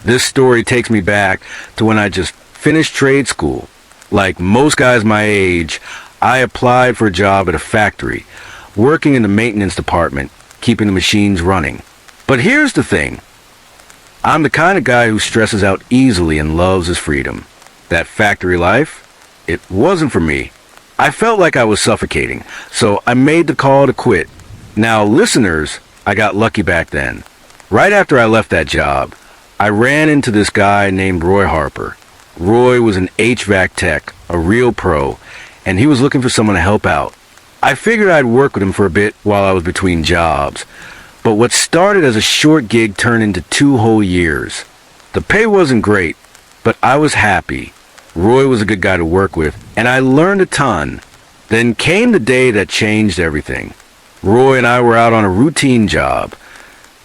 This story takes me back to when I just finished trade school. Like most guys my age, I applied for a job at a factory, working in the maintenance department, keeping the machines running. But here's the thing. I'm the kind of guy who stresses out easily and loves his freedom. That factory life, it wasn't for me. I felt like I was suffocating, so I made the call to quit. Now, listeners, I got lucky back then. Right after I left that job, I ran into this guy named Roy Harper. Roy was an HVAC tech, a real pro, and he was looking for someone to help out. I figured I'd work with him for a bit while I was between jobs. But what started as a short gig turned into 2 whole years. The pay wasn't great, but I was happy. Roy was a good guy to work with, and I learned a ton. Then came the day that changed everything. Roy and I were out on a routine job,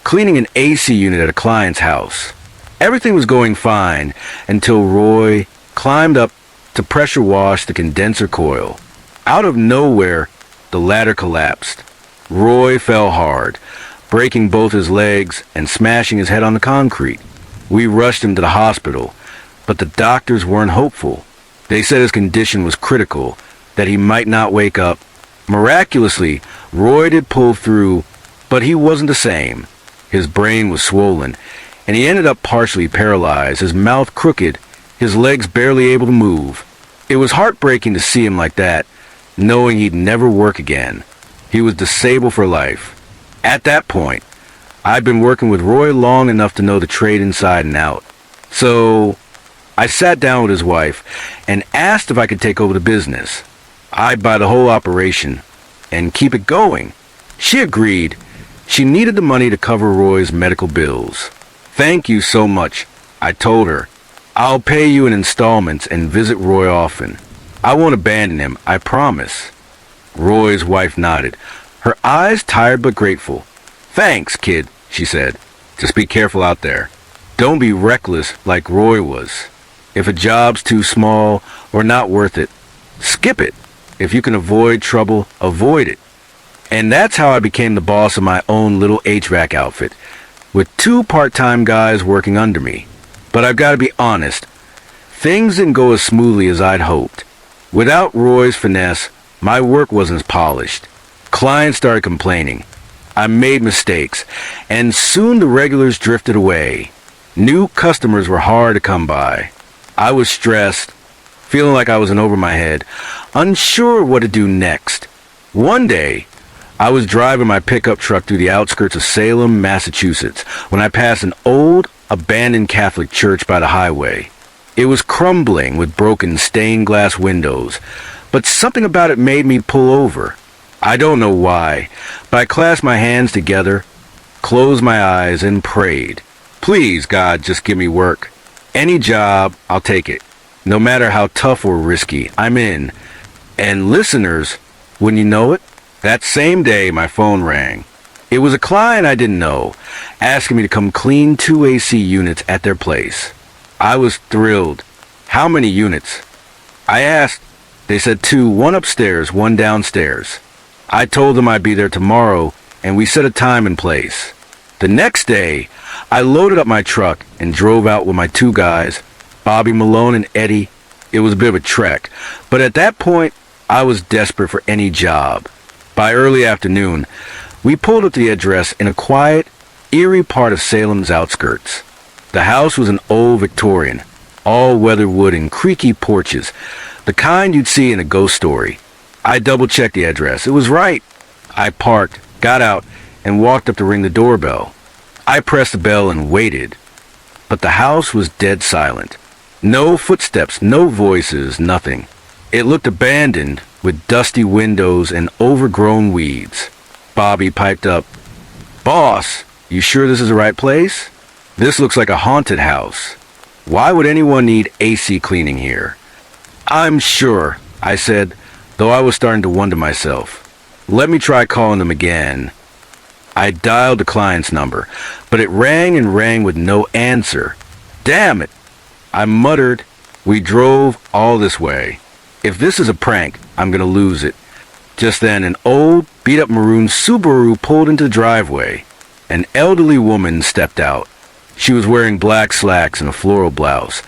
cleaning an AC unit at a client's house. Everything was going fine until Roy climbed up to pressure wash the condenser coil. Out of nowhere, the ladder collapsed. Roy fell hard, breaking both his legs and smashing his head on the concrete. We rushed him to the hospital, but the doctors weren't hopeful. They said his condition was critical, that he might not wake up. Miraculously, Roy did pull through, but he wasn't the same. His brain was swollen, and he ended up partially paralyzed, his mouth crooked, his legs barely able to move. It was heartbreaking to see him like that, knowing he'd never work again. He was disabled for life. At that point, I'd been working with Roy long enough to know the trade inside and out. So I sat down with his wife and asked if I could take over the business. I'd buy the whole operation and keep it going. She agreed. She needed the money to cover Roy's medical bills. "Thank you so much," I told her. "I'll pay you in installments and visit Roy often. I won't abandon him, I promise." Roy's wife nodded, her eyes tired but grateful. "Thanks, kid," she said. "Just be careful out there. Don't be reckless like Roy was. If a job's too small or not worth it, skip it. If you can avoid trouble, avoid it." And that's how I became the boss of my own little HVAC outfit, with 2 part-time guys working under me. But I've got to be honest, things didn't go as smoothly as I'd hoped. Without Roy's finesse, my work wasn't as polished. Clients started complaining. I made mistakes, and soon the regulars drifted away. New customers were hard to come by. I was stressed, feeling like I was in over my head, unsure what to do next. One day, I was driving my pickup truck through the outskirts of Salem, Massachusetts, when I passed an old, abandoned Catholic church by the highway. It was crumbling with broken stained glass windows, but something about it made me pull over. I don't know why, but I clasped my hands together, closed my eyes, and prayed. "Please, God, just give me work. Any job, I'll take it. No matter how tough or risky, I'm in." And listeners, wouldn't you know it, that same day my phone rang. It was a client I didn't know, asking me to come clean 2 AC units at their place. I was thrilled. "How many units?" I asked. They said 2, 1 upstairs, 1 downstairs. I told them I'd be there tomorrow, and we set a time and place. The next day, I loaded up my truck and drove out with my 2 guys, Bobby Malone and Eddie. It was a bit of a trek, but at that point, I was desperate for any job. By early afternoon, we pulled up to the address in a quiet, eerie part of Salem's outskirts. The house was an old Victorian, all weathered wood and creaky porches, the kind you'd see in a ghost story. I double-checked the address. It was right. I parked, got out, and walked up to ring the doorbell. I pressed the bell and waited, but the house was dead silent. No footsteps, no voices, nothing. It looked abandoned, with dusty windows and overgrown weeds. Bobby piped up, "Boss, you sure this is the right place? This looks like a haunted house. Why would anyone need AC cleaning here?" "I'm sure," I said, though I was starting to wonder myself. "Let me try calling them again." I dialed the client's number, but it rang and rang with no answer. "Damn it," I muttered. We drove all this way. If this is a prank, I'm going to lose it. Just then, an old, beat-up maroon Subaru pulled into the driveway. An elderly woman stepped out. She was wearing black slacks and a floral blouse.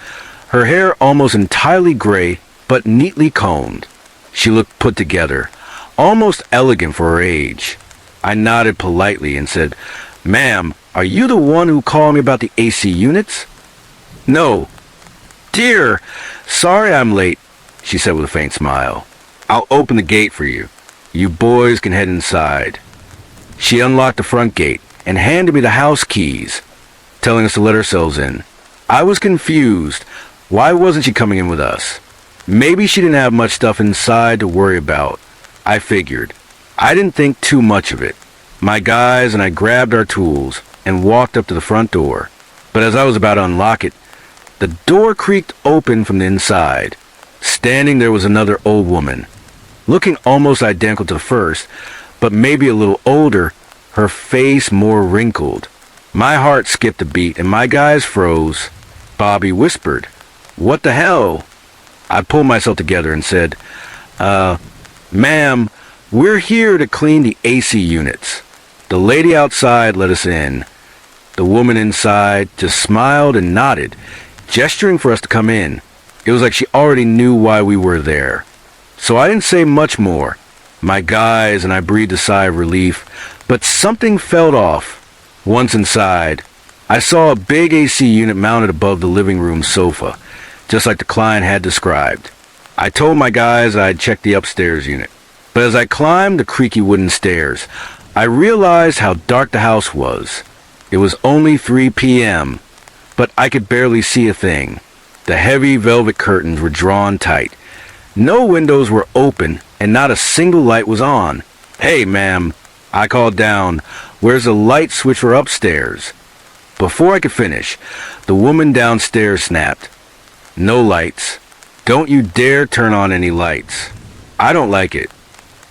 Her hair almost entirely gray, but neatly combed. She looked put together, almost elegant for her age. I nodded politely and said, "Ma'am, are you the one who called me about the AC units?" "No." "Dear, sorry I'm late," she said with a faint smile. "I'll open the gate for you. You boys can head inside." She unlocked the front gate and handed me the house keys, telling us to let ourselves in. I was confused. Why wasn't she coming in with us? Maybe she didn't have much stuff inside to worry about. I figured. I didn't think too much of it. My guys and I grabbed our tools and walked up to the front door. But as I was about to unlock it, the door creaked open from the inside. Standing there was another old woman, looking almost identical to the first, but maybe a little older, her face more wrinkled. My heart skipped a beat and my guys froze. Bobby whispered, "What the hell?" I pulled myself together and said, "Ma'am, we're here to clean the AC units." The lady outside let us in. The woman inside just smiled and nodded, gesturing for us to come in. It was like she already knew why we were there. So I didn't say much more. My guys and I breathed a sigh of relief, but something felt off. Once inside, I saw a big AC unit mounted above the living room sofa, just like the client had described. I told my guys I'd check the upstairs unit. But as I climbed the creaky wooden stairs, I realized how dark the house was. It was only 3 p.m., but I could barely see a thing. The heavy velvet curtains were drawn tight. No windows were open, and not a single light was on. "Hey, ma'am," I called down, "where's the light switch for upstairs?" Before I could finish, the woman downstairs snapped, "No lights. Don't you dare turn on any lights. I don't like it."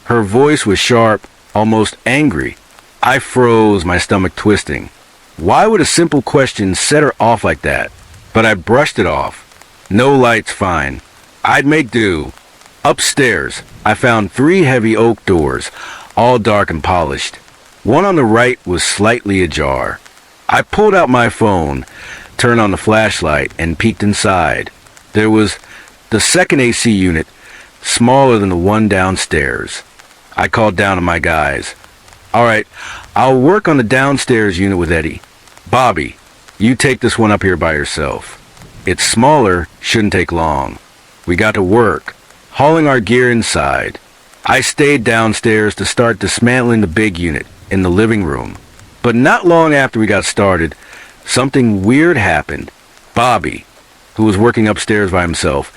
Her voice was sharp, almost angry. I froze, my stomach twisting. Why would a simple question set her off like that? But I brushed it off. "No lights, fine. I'd make do." Upstairs, I found 3 heavy oak doors, all dark and polished. One on the right was slightly ajar. I pulled out my phone, turned on the flashlight, and peeked inside. There was the second AC unit, smaller than the one downstairs. I called down to my guys. "All right, I'll work on the downstairs unit with Eddie. Bobby, you take this one up here by yourself. It's smaller, shouldn't take long." We got to work, hauling our gear inside. I stayed downstairs to start dismantling the big unit in the living room. But not long after we got started, something weird happened. Bobby, who was working upstairs by himself,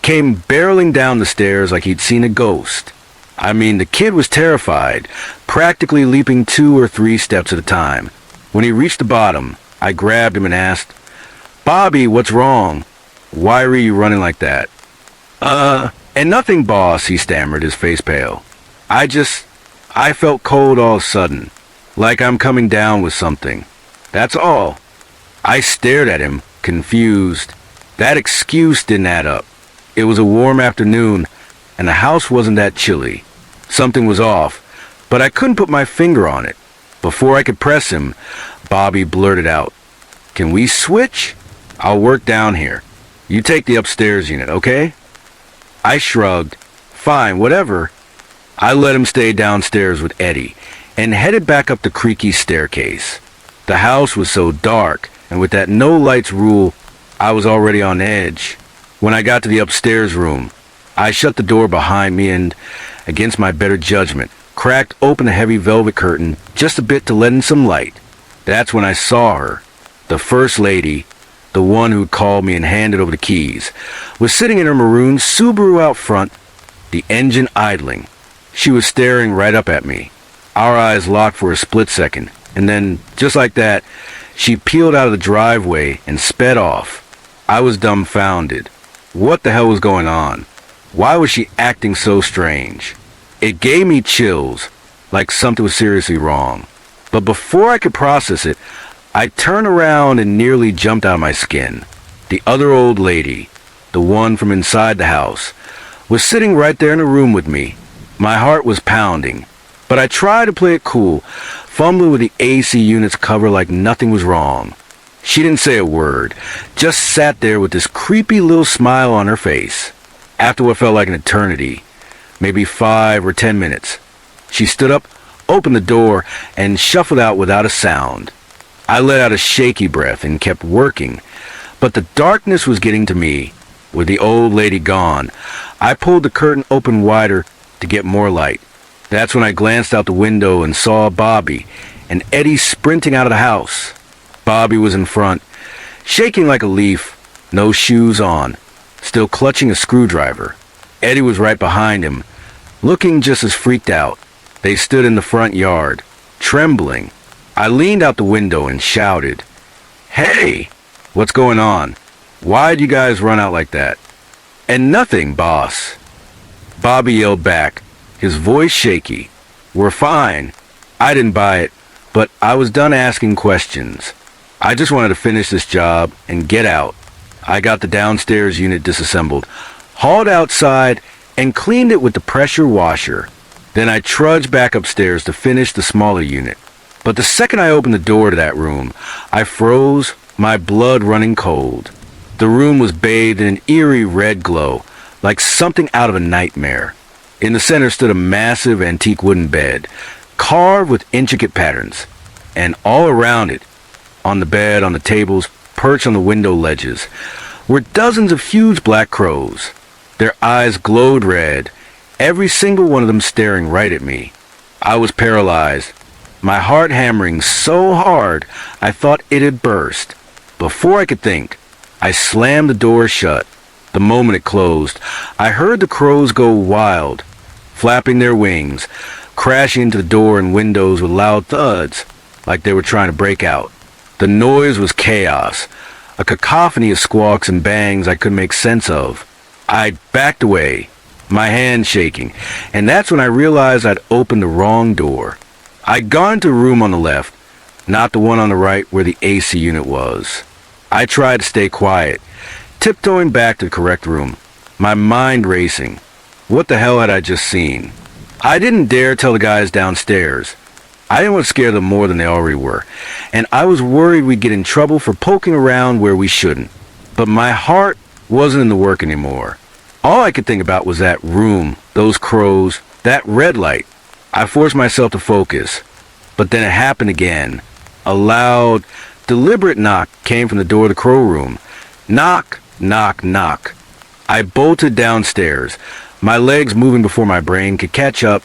came barreling down the stairs like he'd seen a ghost. I mean, the kid was terrified, practically leaping 2 or 3 steps at a time. When he reached the bottom, I grabbed him and asked, "Bobby, what's wrong? Why were you running like that?" And nothing, boss," he stammered, his face pale. I felt cold all of a sudden, like I'm coming down with something. That's all." I stared at him, confused. That excuse didn't add up. It was a warm afternoon, and the house wasn't that chilly. Something was off, but I couldn't put my finger on it. Before I could press him, Bobby blurted out, "Can we switch? I'll work down here. You take the upstairs unit, okay?" I shrugged. "Fine, whatever." I let him stay downstairs with Eddie and headed back up the creaky staircase. The house was so dark, and with that no lights rule, I was already on edge. When I got to the upstairs room, I shut the door behind me and, against my better judgment, cracked open the heavy velvet curtain just a bit to let in some light. That's when I saw her. The first lady, the one who'd called me and handed over the keys, was sitting in her maroon Subaru out front, the engine idling. She was staring right up at me. Our eyes locked for a split second, and then, just like that, she peeled out of the driveway and sped off. I was dumbfounded. What the hell was going on? Why was she acting so strange? It gave me chills, like something was seriously wrong. But before I could process it, I turned around and nearly jumped out of my skin. The other old lady, the one from inside the house, was sitting right there in the room with me. My heart was pounding, but I tried to play it cool, fumbling with the AC unit's cover like nothing was wrong. She didn't say a word, just sat there with this creepy little smile on her face. After what felt like an eternity, maybe 5 or 10 minutes, she stood up, opened the door, and shuffled out without a sound. I let out a shaky breath and kept working, but the darkness was getting to me. With the old lady gone, I pulled the curtain open wider to get more light. That's when I glanced out the window and saw Bobby and Eddie sprinting out of the house. Bobby was in front, shaking like a leaf, no shoes on, still clutching a screwdriver. Eddie was right behind him, looking just as freaked out. They stood in the front yard, trembling. I leaned out the window and shouted, "Hey, what's going on? Why'd you guys run out like that?" "And nothing, boss." Bobby yelled back, his voice shaky. "We're fine." I didn't buy it, but I was done asking questions. I just wanted to finish this job and get out. I got the downstairs unit disassembled, hauled outside, and cleaned it with the pressure washer. Then I trudged back upstairs to finish the smaller unit. But the second I opened the door to that room, I froze, my blood running cold. The room was bathed in an eerie red glow, like something out of a nightmare. In the center stood a massive antique wooden bed, carved with intricate patterns. And all around it, on the bed, on the tables, perched on the window ledges, were dozens of huge black crows. Their eyes glowed red, every single one of them staring right at me. I was paralyzed, my heart hammering so hard I thought it had burst. Before I could think, I slammed the door shut. The moment it closed, I heard the crows go wild, flapping their wings, crashing into the door and windows with loud thuds, like they were trying to break out. The noise was chaos, a cacophony of squawks and bangs I couldn't make sense of. I backed away, my hand shaking, and that's when I realized I'd opened the wrong door. I'd gone into a room on the left, not the one on the right where the AC unit was. I tried to stay quiet, tiptoeing back to the correct room, my mind racing. What the hell had I just seen? I didn't dare tell the guys downstairs. I didn't want to scare them more than they already were, and I was worried we'd get in trouble for poking around where we shouldn't. But my heart wasn't in the work anymore. All I could think about was that room, those crows, that red light. I forced myself to focus, but then it happened again. A loud, deliberate knock came from the door of the crow room. Knock, knock, knock. I bolted downstairs, my legs moving before my brain could catch up.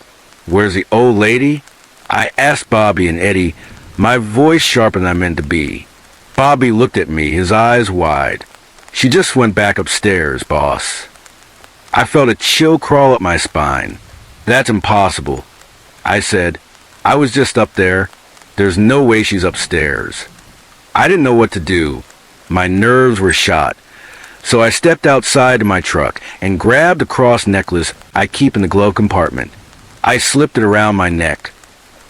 "Where's the old lady?" I asked Bobby and Eddie, my voice sharper than I meant to be. Bobby looked at me, his eyes wide. "She just went back upstairs, boss." I felt a chill crawl up my spine. "That's impossible," I said. "I was just up there. There's no way she's upstairs." I didn't know what to do. My nerves were shot. So I stepped outside to my truck and grabbed the cross necklace I keep in the glove compartment. I slipped it around my neck,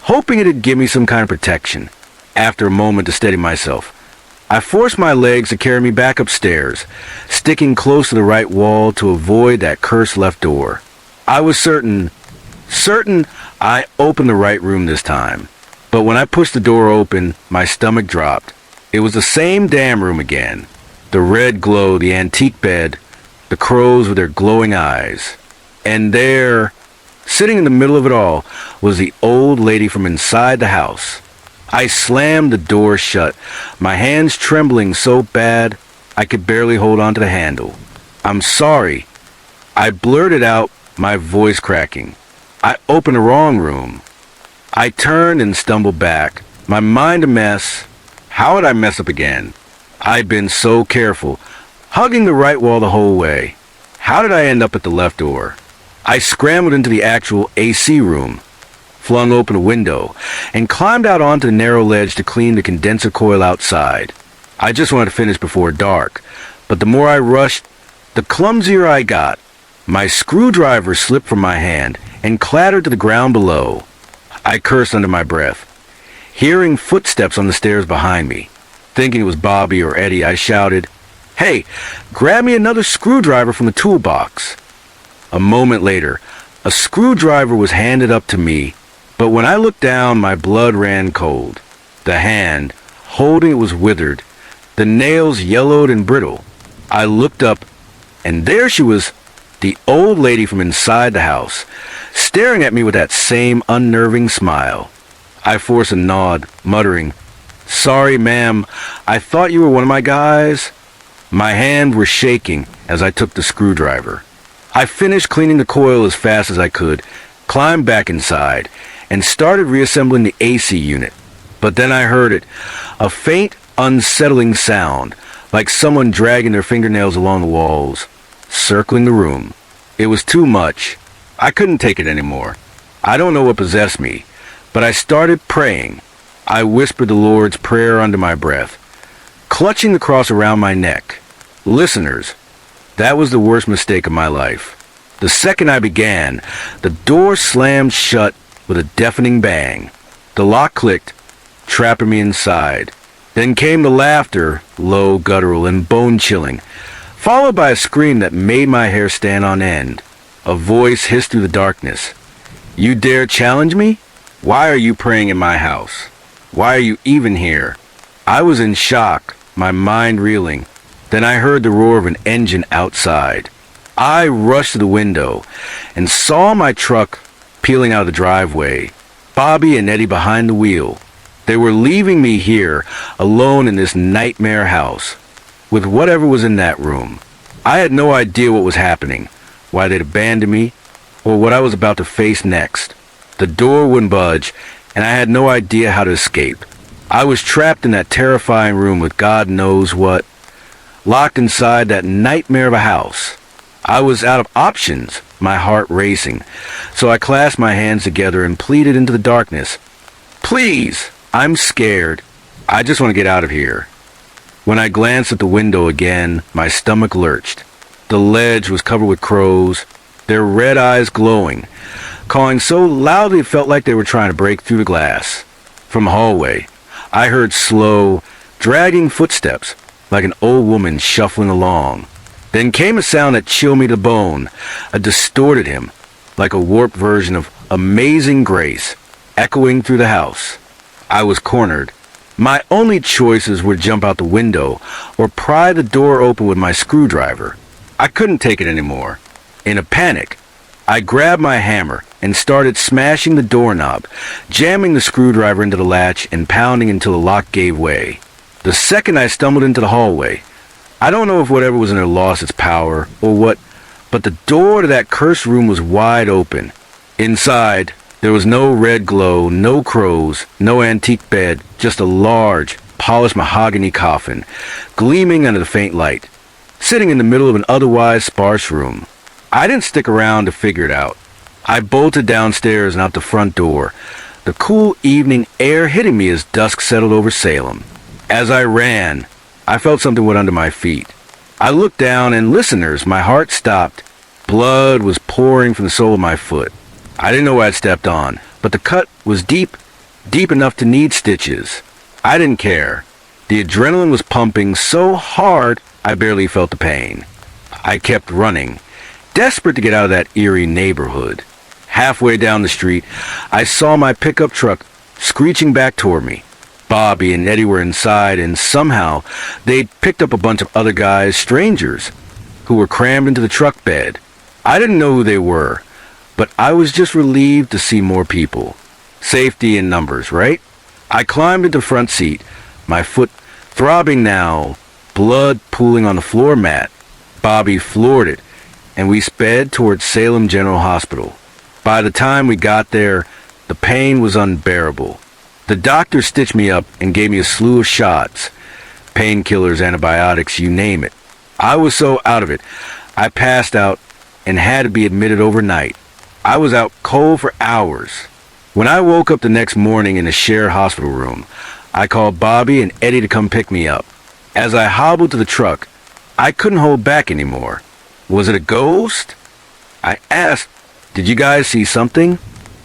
hoping it'd give me some kind of protection. After a moment to steady myself, I forced my legs to carry me back upstairs, sticking close to the right wall to avoid that cursed left door. I was certain I opened the right room this time. But when I pushed the door open, my stomach dropped. It was the same damn room again. The red glow, the antique bed, the crows with their glowing eyes. And there, sitting in the middle of it all, was the old lady from inside the house. I slammed the door shut, my hands trembling so bad I could barely hold on to the handle. "I'm sorry," I blurted out, my voice cracking. "I opened the wrong room." I turned and stumbled back, my mind a mess. How had I messed up again? I'd been so careful, hugging the right wall the whole way. How did I end up at the left door? I scrambled into the actual AC room, flung open a window, and climbed out onto the narrow ledge to clean the condenser coil outside. I just wanted to finish before dark, but the more I rushed, the clumsier I got. My screwdriver slipped from my hand and clattered to the ground below. I cursed under my breath. Hearing footsteps on the stairs behind me, thinking it was Bobby or Eddie, I shouted, "Hey, grab me another screwdriver from the toolbox." A moment later, a screwdriver was handed up to me, but when I looked down, my blood ran cold. The hand, holding it, was withered, The nails yellowed and brittle. I looked up, and there she was, the old lady from inside the house, staring at me with that same unnerving smile. I forced a nod, muttering, "Sorry, ma'am, I thought you were one of my guys." My hands were shaking as I took the screwdriver. I finished cleaning the coil as fast as I could, climbed back inside, and started reassembling the AC unit. But then I heard it, a faint, unsettling sound, like someone dragging their fingernails along the walls, circling the room. It was too much. I couldn't take it anymore. I don't know what possessed me, but I started praying. I whispered the Lord's Prayer under my breath, clutching the cross around my neck. Listeners, that was the worst mistake of my life. The second I began, the door slammed shut with a deafening bang. The lock clicked, trapping me inside. Then came the laughter, low, guttural, and bone-chilling, followed by a scream that made my hair stand on end. A voice hissed through the darkness. "You dare challenge me? Why are you praying in my house? Why are you even here?" I was in shock, my mind reeling. Then I heard the roar of an engine outside. I rushed to the window and saw my truck peeling out of the driveway, Bobby and Eddie behind the wheel. They were leaving me here, alone in this nightmare house, with whatever was in that room. I had no idea what was happening, why they'd abandoned me, or what I was about to face next. The door wouldn't budge, and I had no idea how to escape. I was trapped in that terrifying room with God knows what, locked inside that nightmare of a house. I was out of options, my heart racing, so I clasped my hands together and pleaded into the darkness, "Please, I'm scared. I just want to get out of here." When I glanced at the window again, my stomach lurched. The ledge was covered with crows, their red eyes glowing, cawing so loudly it felt like they were trying to break through the glass. From the hallway, I heard slow, dragging footsteps, like an old woman shuffling along. Then came a sound that chilled me to the bone, a distorted hymn, like a warped version of Amazing Grace, echoing through the house. I was cornered. My only choices were jump out the window or pry the door open with my screwdriver. I couldn't take it anymore. In a panic, I grabbed my hammer and started smashing the doorknob, jamming the screwdriver into the latch and pounding until the lock gave way. The second I stumbled into the hallway, I don't know if whatever was in there lost its power or what, but the door to that cursed room was wide open. Inside, there was no red glow, no crows, no antique bed, just a large, polished mahogany coffin, gleaming under the faint light, sitting in the middle of an otherwise sparse room. I didn't stick around to figure it out. I bolted downstairs and out the front door, the cool evening air hitting me as dusk settled over Salem. As I ran, I felt something went under my feet. I looked down, and listeners, my heart stopped. Blood was pouring from the sole of my foot. I didn't know what I'd stepped on, but the cut was deep, deep enough to need stitches. I didn't care. The adrenaline was pumping so hard I barely felt the pain. I kept running, desperate to get out of that eerie neighborhood. Halfway down the street, I saw my pickup truck screeching back toward me. Bobby and Eddie were inside, and somehow they'd picked up a bunch of other guys, strangers, who were crammed into the truck bed. I didn't know who they were, but I was just relieved to see more people. Safety in numbers, right? I climbed into the front seat, my foot throbbing now, blood pooling on the floor mat. Bobby floored it, and we sped towards Salem General Hospital. By the time we got there, the pain was unbearable. The doctor stitched me up and gave me a slew of shots. Painkillers, antibiotics, you name it. I was so out of it, I passed out and had to be admitted overnight. I was out cold for hours. When I woke up the next morning in a shared hospital room, I called Bobby and Eddie to come pick me up. As I hobbled to the truck, I couldn't hold back anymore. Was it a ghost? I asked, "Did you guys see something?"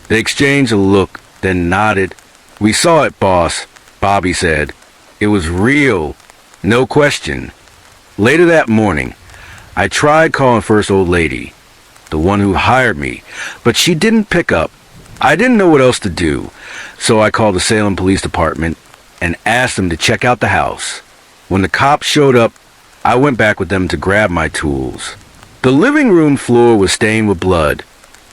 They exchanged a look, then nodded. "We saw it, boss," Bobby said. "It was real, no question." Later that morning, I tried calling First Old Lady, the one who hired me, but she didn't pick up. I didn't know what else to do, so I called the Salem Police Department and asked them to check out the house. When the cops showed up, I went back with them to grab my tools. The living room floor was stained with blood,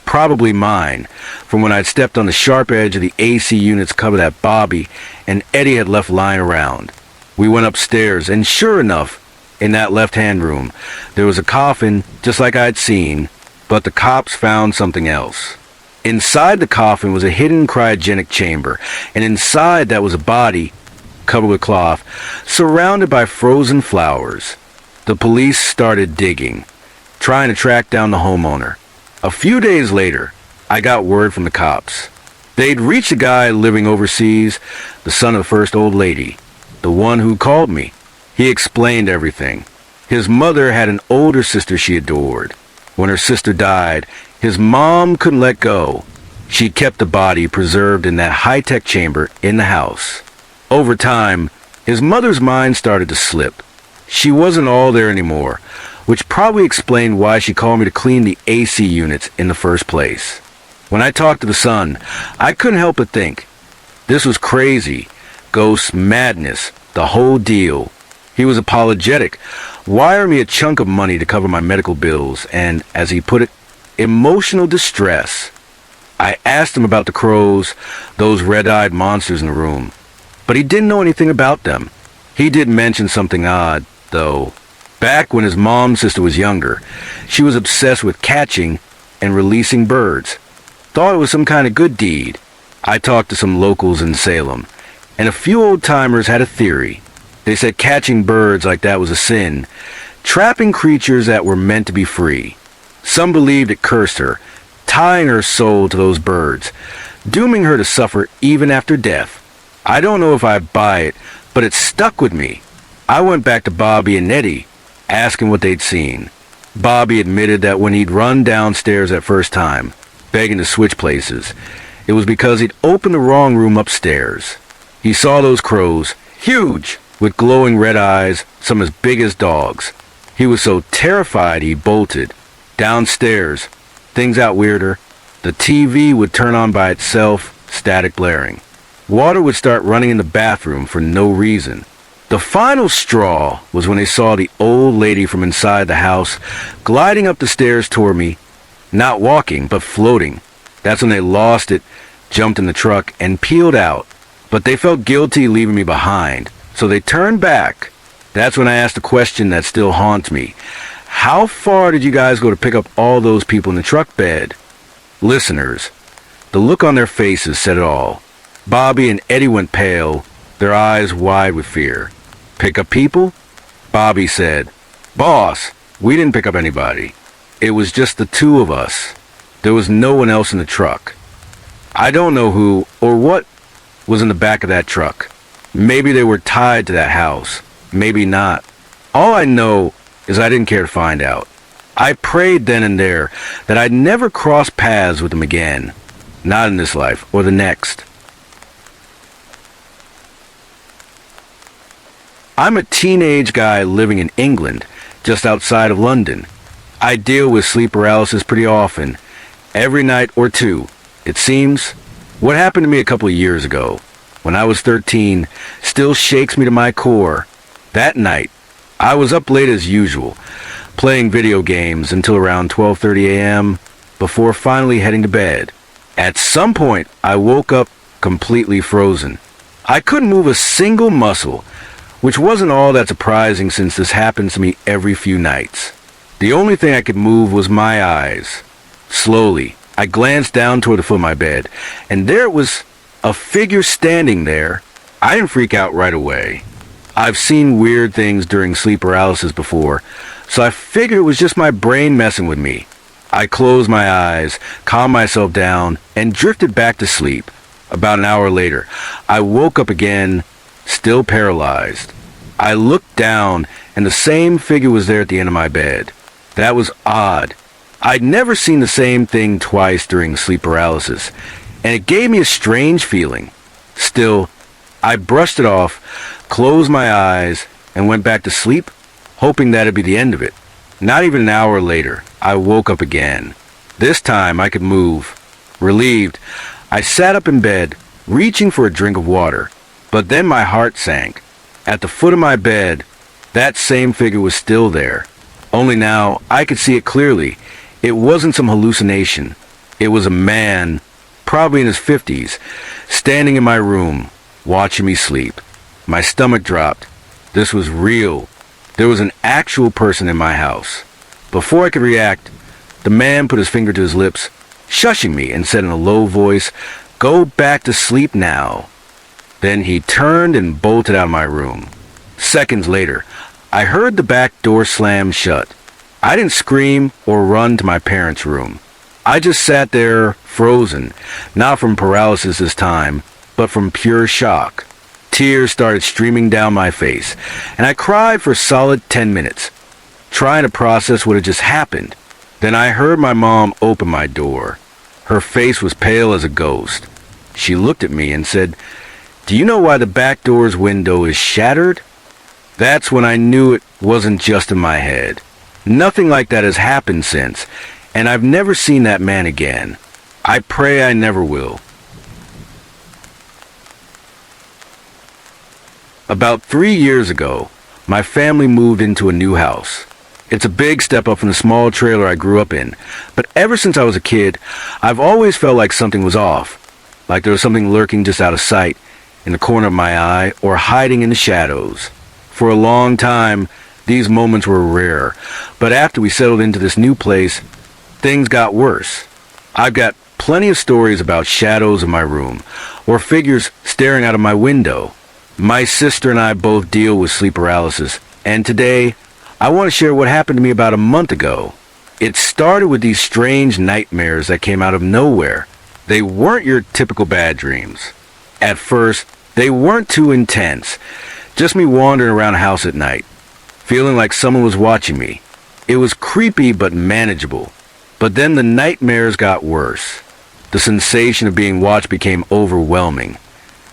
probably mine, from when I'd stepped on the sharp edge of the AC unit's cover that Bobby and Eddie had left lying around. We went upstairs, and sure enough, in that left-hand room, there was a coffin just like I'd seen, but the cops found something else. Inside the coffin was a hidden cryogenic chamber, and inside that was a body, covered with cloth, surrounded by frozen flowers. The police started digging, trying to track down the homeowner. A few days later, I got word from the cops. They'd reached a guy living overseas, the son of the first old lady, the one who called me. He explained everything. His mother had an older sister she adored. When her sister died, his mom couldn't let go. She kept the body preserved in that high-tech chamber in the house. Over time, his mother's mind started to slip. She wasn't all there anymore, which probably explained why she called me to clean the AC units in the first place. When I talked to the son, I couldn't help but think, this was crazy. Ghosts, madness, the whole deal. He was apologetic, wiring me a chunk of money to cover my medical bills and, as he put it, emotional distress. I asked him about the crows, those red-eyed monsters in the room, but he didn't know anything about them. He did mention something odd, though. Back when his mom's sister was younger, she was obsessed with catching and releasing birds. Thought it was some kind of good deed. I talked to some locals in Salem, and a few old-timers had a theory. They said catching birds like that was a sin, trapping creatures that were meant to be free. Some believed it cursed her, tying her soul to those birds, dooming her to suffer even after death. I don't know if I buy it, but it stuck with me. I went back to Bobby and Eddie, asking what they'd seen. Bobby admitted that when he'd run downstairs that first time, begging to switch places, it was because he'd opened the wrong room upstairs. He saw those crows, huge, with glowing red eyes, some as big as dogs. He was so terrified he bolted. Downstairs, things got weirder. The TV would turn on by itself, static blaring. Water would start running in the bathroom for no reason. The final straw was when they saw the old lady from inside the house gliding up the stairs toward me, not walking, but floating. That's when they lost it, jumped in the truck, and peeled out. But they felt guilty leaving me behind, so they turned back. That's when I asked a question that still haunts me. How far did you guys go to pick up all those people in the truck bed? Listeners, the look on their faces said it all. Bobby and Eddie went pale, their eyes wide with fear. Pick up people? Bobby said, "Boss, we didn't pick up anybody. It was just the two of us. There was no one else in the truck. I don't know who or what was in the back of that truck. Maybe they were tied to that house. Maybe not. All I know is I didn't care to find out. I prayed then and there that I'd never cross paths with them again. Not in this life or the next." I'm a teenage guy living in England, just outside of London. I deal with sleep paralysis pretty often, every night or two, it seems. What happened to me a couple of years ago, when I was 13, still shakes me to my core. That night, I was up late as usual, playing video games until around 12:30 a.m. before finally heading to bed. At some point, I woke up completely frozen. I couldn't move a single muscle, which wasn't all that surprising since this happens to me every few nights. The only thing I could move was my eyes. Slowly, I glanced down toward the foot of my bed, and there it was, a figure standing there. I didn't freak out right away. I've seen weird things during sleep paralysis before, so I figured it was just my brain messing with me. I closed my eyes, calmed myself down, and drifted back to sleep. About an hour later, I woke up again, still paralyzed. I looked down, and the same figure was there at the end of my bed. That was odd. I'd never seen the same thing twice during sleep paralysis, and it gave me a strange feeling. Still, I brushed it off, closed my eyes, and went back to sleep, hoping that'd be the end of it. Not even an hour later, I woke up again. This time I could move. Relieved, I sat up in bed, reaching for a drink of water. But then my heart sank. At the foot of my bed, that same figure was still there. Only now, I could see it clearly. It wasn't some hallucination. It was a man, probably in his 50s, standing in my room, watching me sleep. My stomach dropped. This was real. There was an actual person in my house. Before I could react, the man put his finger to his lips, shushing me, and said in a low voice, "Go back to sleep now." Then he turned and bolted out of my room. Seconds later, I heard the back door slam shut. I didn't scream or run to my parents' room. I just sat there, frozen, not from paralysis this time, but from pure shock. Tears started streaming down my face, and I cried for a solid 10 minutes, trying to process what had just happened. Then I heard my mom open my door. Her face was pale as a ghost. She looked at me and said, "Do you know why the back door's window is shattered?" That's when I knew it wasn't just in my head. Nothing like that has happened since, and I've never seen that man again. I pray I never will. About 3 years ago, my family moved into a new house. It's a big step up from the small trailer I grew up in, but ever since I was a kid, I've always felt like something was off, like there was something lurking just out of sight, in the corner of my eye, or hiding in the shadows. For a long time, these moments were rare, but after we settled into this new place, things got worse. I've got plenty of stories about shadows in my room, or figures staring out of my window. My sister and I both deal with sleep paralysis, and today, I want to share what happened to me about a month ago. It started with these strange nightmares that came out of nowhere. They weren't your typical bad dreams. At first, they weren't too intense. Just me wandering around the house at night, feeling like someone was watching me. It was creepy but manageable. But then the nightmares got worse. The sensation of being watched became overwhelming,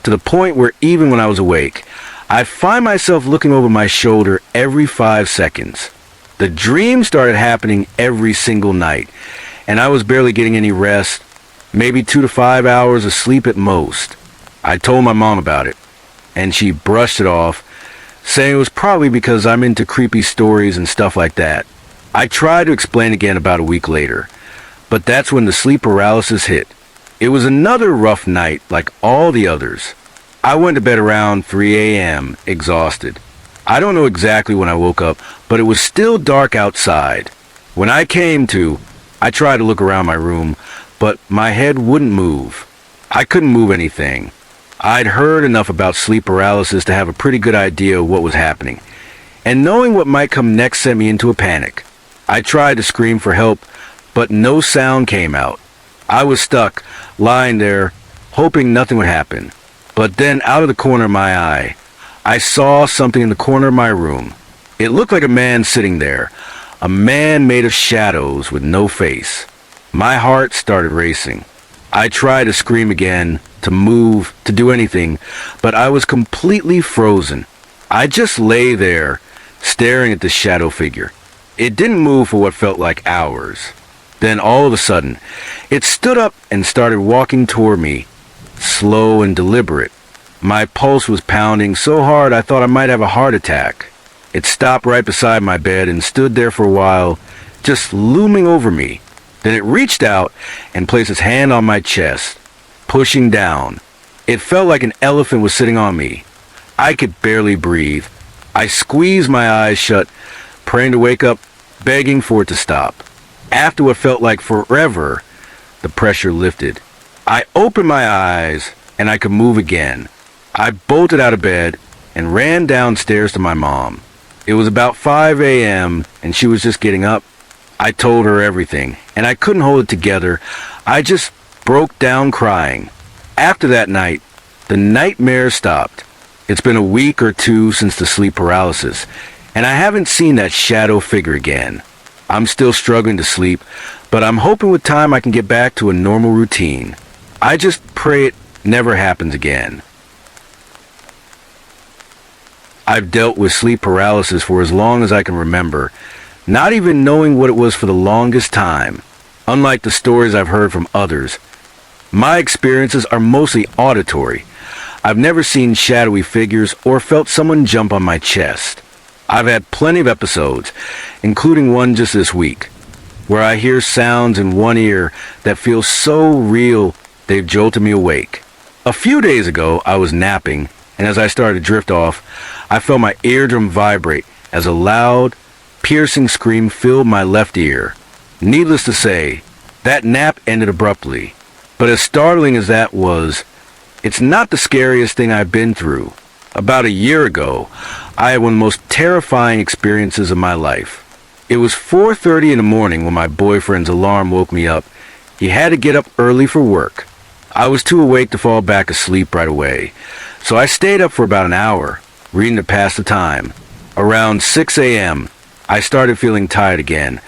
to the point where even when I was awake, I'd find myself looking over my shoulder every 5 seconds. The dreams started happening every single night, and I was barely getting any rest, maybe 2 to 5 hours of sleep at most. I told my mom about it, and she brushed it off, saying it was probably because I'm into creepy stories and stuff like that. I tried to explain again about a week later, but that's when the sleep paralysis hit. It was another rough night like all the others. I went to bed around 3 a.m., exhausted. I don't know exactly when I woke up, but it was still dark outside. When I came to, I tried to look around my room, but my head wouldn't move. I couldn't move anything. I'd heard enough about sleep paralysis to have a pretty good idea of what was happening, and knowing what might come next sent me into a panic. I tried to scream for help, but no sound came out. I was stuck, lying there, hoping nothing would happen. But then, out of the corner of my eye, I saw something in the corner of my room. It looked like a man sitting there, a man made of shadows with no face. My heart started racing. I tried to scream again, to move, to do anything, but I was completely frozen. I just lay there, staring at the shadow figure. It didn't move for what felt like hours. Then all of a sudden, it stood up and started walking toward me, slow and deliberate. My pulse was pounding so hard I thought I might have a heart attack. It stopped right beside my bed and stood there for a while, just looming over me. Then it reached out and placed its hand on my chest, pushing down. It felt like an elephant was sitting on me. I could barely breathe. I squeezed my eyes shut, praying to wake up, begging for it to stop. After what felt like forever, the pressure lifted. I opened my eyes, and I could move again. I bolted out of bed and ran downstairs to my mom. It was about 5 a.m., and she was just getting up. I told her everything, and I couldn't hold it together. I just broke down crying. After that night, the nightmare stopped. It's been a week or two since the sleep paralysis, and I haven't seen that shadow figure again. I'm still struggling to sleep, but I'm hoping with time I can get back to a normal routine. I just pray it never happens again. I've dealt with sleep paralysis for as long as I can remember, not even knowing what it was for the longest time. Unlike the stories I've heard from others, my experiences are mostly auditory. I've never seen shadowy figures or felt someone jump on my chest. I've had plenty of episodes, including one just this week, where I hear sounds in one ear that feel so real they've jolted me awake. A few days ago, I was napping, and as I started to drift off, I felt my eardrum vibrate as a loud, piercing scream filled my left ear. Needless to say, that nap ended abruptly. But as startling as that was, it's not the scariest thing I've been through. About a year ago, I had one of the most terrifying experiences of my life. It was 4:30 in the morning when my boyfriend's alarm woke me up. He had to get up early for work. I was too awake to fall back asleep right away, so I stayed up for about an hour, reading to pass the time. Around 6 a.m., I started feeling tired again,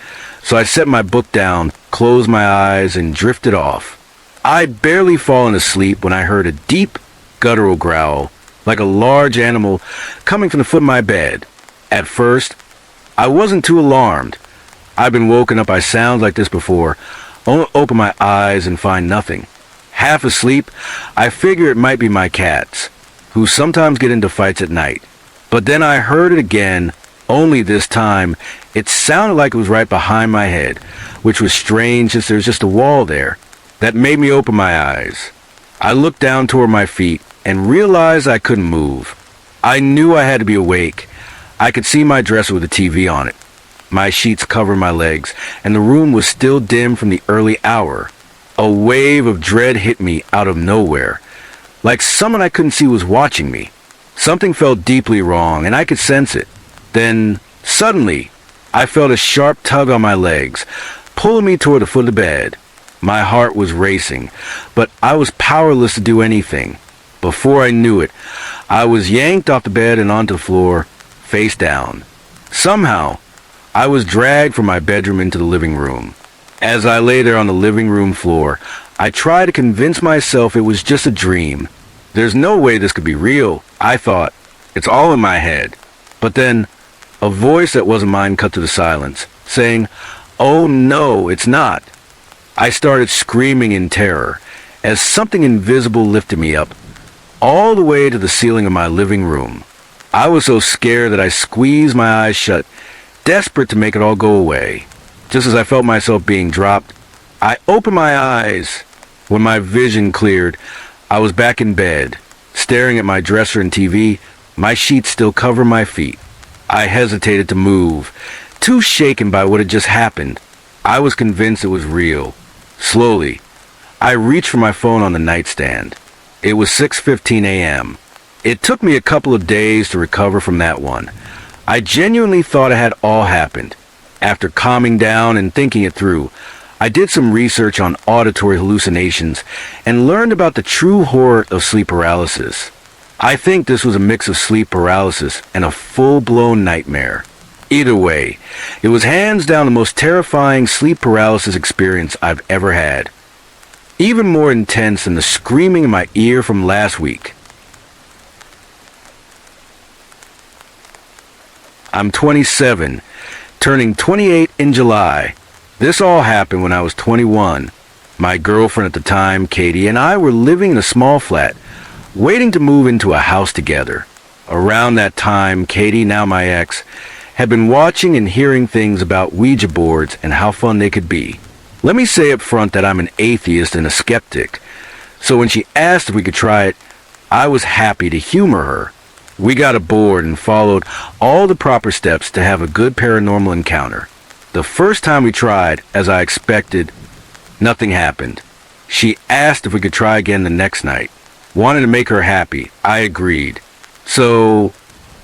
so I set my book down, closed my eyes, and drifted off. I'd barely fallen asleep when I heard a deep, guttural growl, like a large animal coming from the foot of my bed. At first, I wasn't too alarmed. I've been woken up by sounds like this before, only open my eyes and find nothing. Half asleep, I figure it might be my cats, who sometimes get into fights at night. But then I heard it again, only this time, it sounded like it was right behind my head, which was strange since there's just a wall there. That made me open my eyes. I looked down toward my feet and realized I couldn't move. I knew I had to be awake. I could see my dresser with a TV on it. My sheets covered my legs, and the room was still dim from the early hour. A wave of dread hit me out of nowhere, like someone I couldn't see was watching me. Something felt deeply wrong, and I could sense it. Then, suddenly, I felt a sharp tug on my legs, pulling me toward the foot of the bed. My heart was racing, but I was powerless to do anything. Before I knew it, I was yanked off the bed and onto the floor, face down. Somehow, I was dragged from my bedroom into the living room. As I lay there on the living room floor, I tried to convince myself it was just a dream. There's no way this could be real, I thought. It's all in my head. But then, a voice that wasn't mine cut to the silence, saying, "Oh no, it's not." I started screaming in terror as something invisible lifted me up, all the way to the ceiling of my living room. I was so scared that I squeezed my eyes shut, desperate to make it all go away. Just as I felt myself being dropped, I opened my eyes. When my vision cleared, I was back in bed, staring at my dresser and TV, my sheets still cover my feet. I hesitated to move, too shaken by what had just happened. I was convinced it was real. Slowly, I reached for my phone on the nightstand. It was 6:15 a.m. It took me a couple of days to recover from that one. I genuinely thought it had all happened. After calming down and thinking it through, I did some research on auditory hallucinations and learned about the true horror of sleep paralysis. I think this was a mix of sleep paralysis and a full-blown nightmare. Either way, it was hands down the most terrifying sleep paralysis experience I've ever had. Even more intense than the screaming in my ear from last week. I'm 27, turning 28 in July. This all happened when I was 21. My girlfriend at the time, Katie, and I were living in a small flat, waiting to move into a house together. Around that time, Katie, now my ex, had been watching and hearing things about Ouija boards and how fun they could be. Let me say up front that I'm an atheist and a skeptic, so when she asked if we could try it, I was happy to humor her. We got aboard and followed all the proper steps to have a good paranormal encounter. The first time we tried, as I expected, nothing happened. She asked if we could try again the next night. Wanted to make her happy. I agreed. So,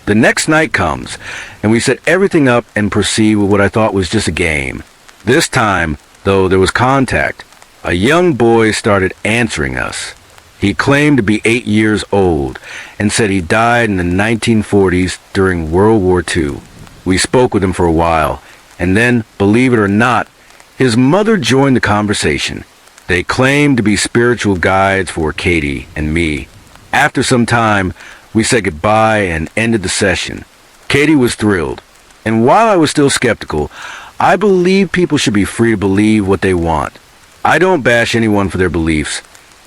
the next night comes, and we set everything up and proceed with what I thought was just a game. This time, though, there was contact. A young boy started answering us. He claimed to be 8 years old and said he died in the 1940s during World War II. We spoke with him for a while, and then, believe it or not, his mother joined the conversation. They claimed to be spiritual guides for Katie and me. After some time, we said goodbye and ended the session. Katie was thrilled, and while I was still skeptical, I believe people should be free to believe what they want. I don't bash anyone for their beliefs,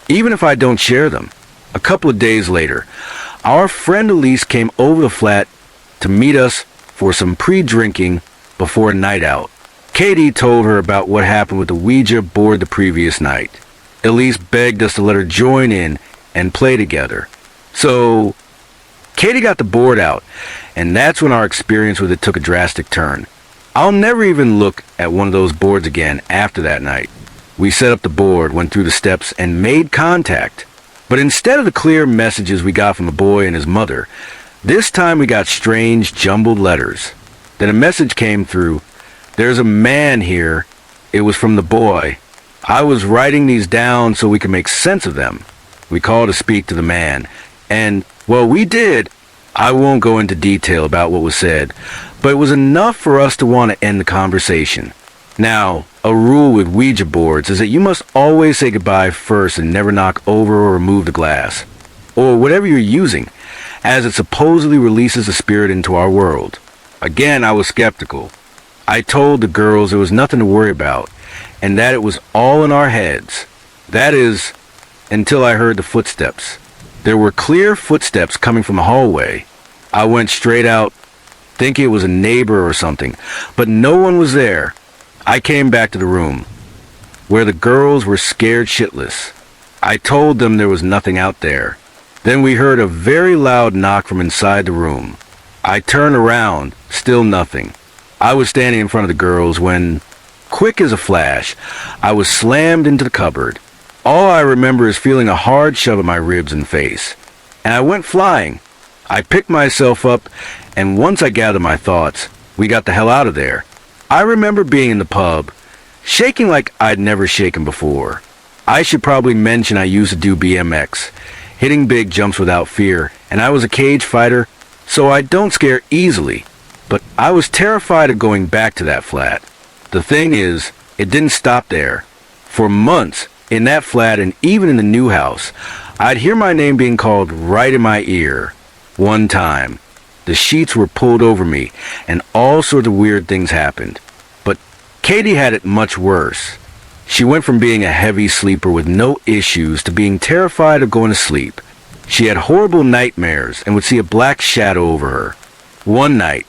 even if I don't share them. A couple of days later, our friend Elise came over the flat to meet us for some pre-drinking before a night out. Katie told her about what happened with the Ouija board the previous night. Elise begged us to let her join in and play together. So, Katie got the board out, and that's when our experience with it took a drastic turn. I'll never even look at one of those boards again after that night. We set up the board, went through the steps, and made contact. But instead of the clear messages we got from the boy and his mother, this time we got strange, jumbled letters. Then a message came through. There's a man here. It was from the boy. I was writing these down so we could make sense of them. We called to speak to the man. And, well, we did. I won't go into detail about what was said, but it was enough for us to want to end the conversation. Now, a rule with Ouija boards is that you must always say goodbye first and never knock over or remove the glass, or whatever you're using, as it supposedly releases the spirit into our world. Again, I was skeptical. I told the girls there was nothing to worry about, and that it was all in our heads. That is, until I heard the footsteps. There were clear footsteps coming from the hallway. I went straight out, thinking it was a neighbor or something, but no one was there. I came back to the room, where the girls were scared shitless. I told them there was nothing out there. Then we heard a very loud knock from inside the room. I turned around, still nothing. I was standing in front of the girls when, quick as a flash, I was slammed into the cupboard. All I remember is feeling a hard shove at my ribs and face, and I went flying. I picked myself up, and once I gathered my thoughts, we got the hell out of there. I remember being in the pub, shaking like I'd never shaken before. I should probably mention I used to do BMX, hitting big jumps without fear, and I was a cage fighter, so I don't scare easily. But I was terrified of going back to that flat. The thing is, it didn't stop there. For months, in that flat and even in the new house, I'd hear my name being called right in my ear. One time, the sheets were pulled over me, and all sorts of weird things happened. But Katie had it much worse. She went from being a heavy sleeper with no issues to being terrified of going to sleep. She had horrible nightmares and would see a black shadow over her. One night,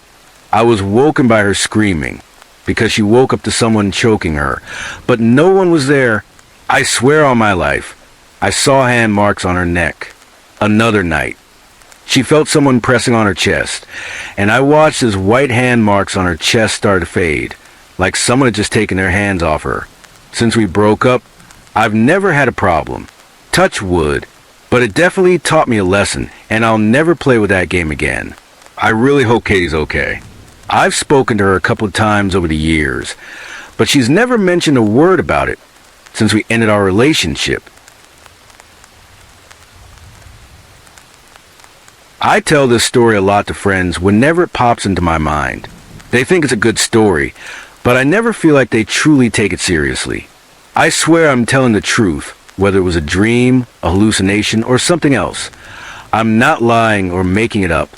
I was woken by her screaming because she woke up to someone choking her, but no one was there. I swear on my life, I saw hand marks on her neck. Another night, she felt someone pressing on her chest, and I watched as white hand marks on her chest start to fade, like someone had just taken their hands off her. Since we broke up, I've never had a problem. Touch wood, but it definitely taught me a lesson, and I'll never play with that game again. I really hope Katie's okay. I've spoken to her a couple of times over the years, but she's never mentioned a word about it since we ended our relationship. I tell this story a lot to friends whenever it pops into my mind. They think it's a good story, but I never feel like they truly take it seriously. I swear I'm telling the truth, whether it was a dream, a hallucination, or something else. I'm not lying or making it up.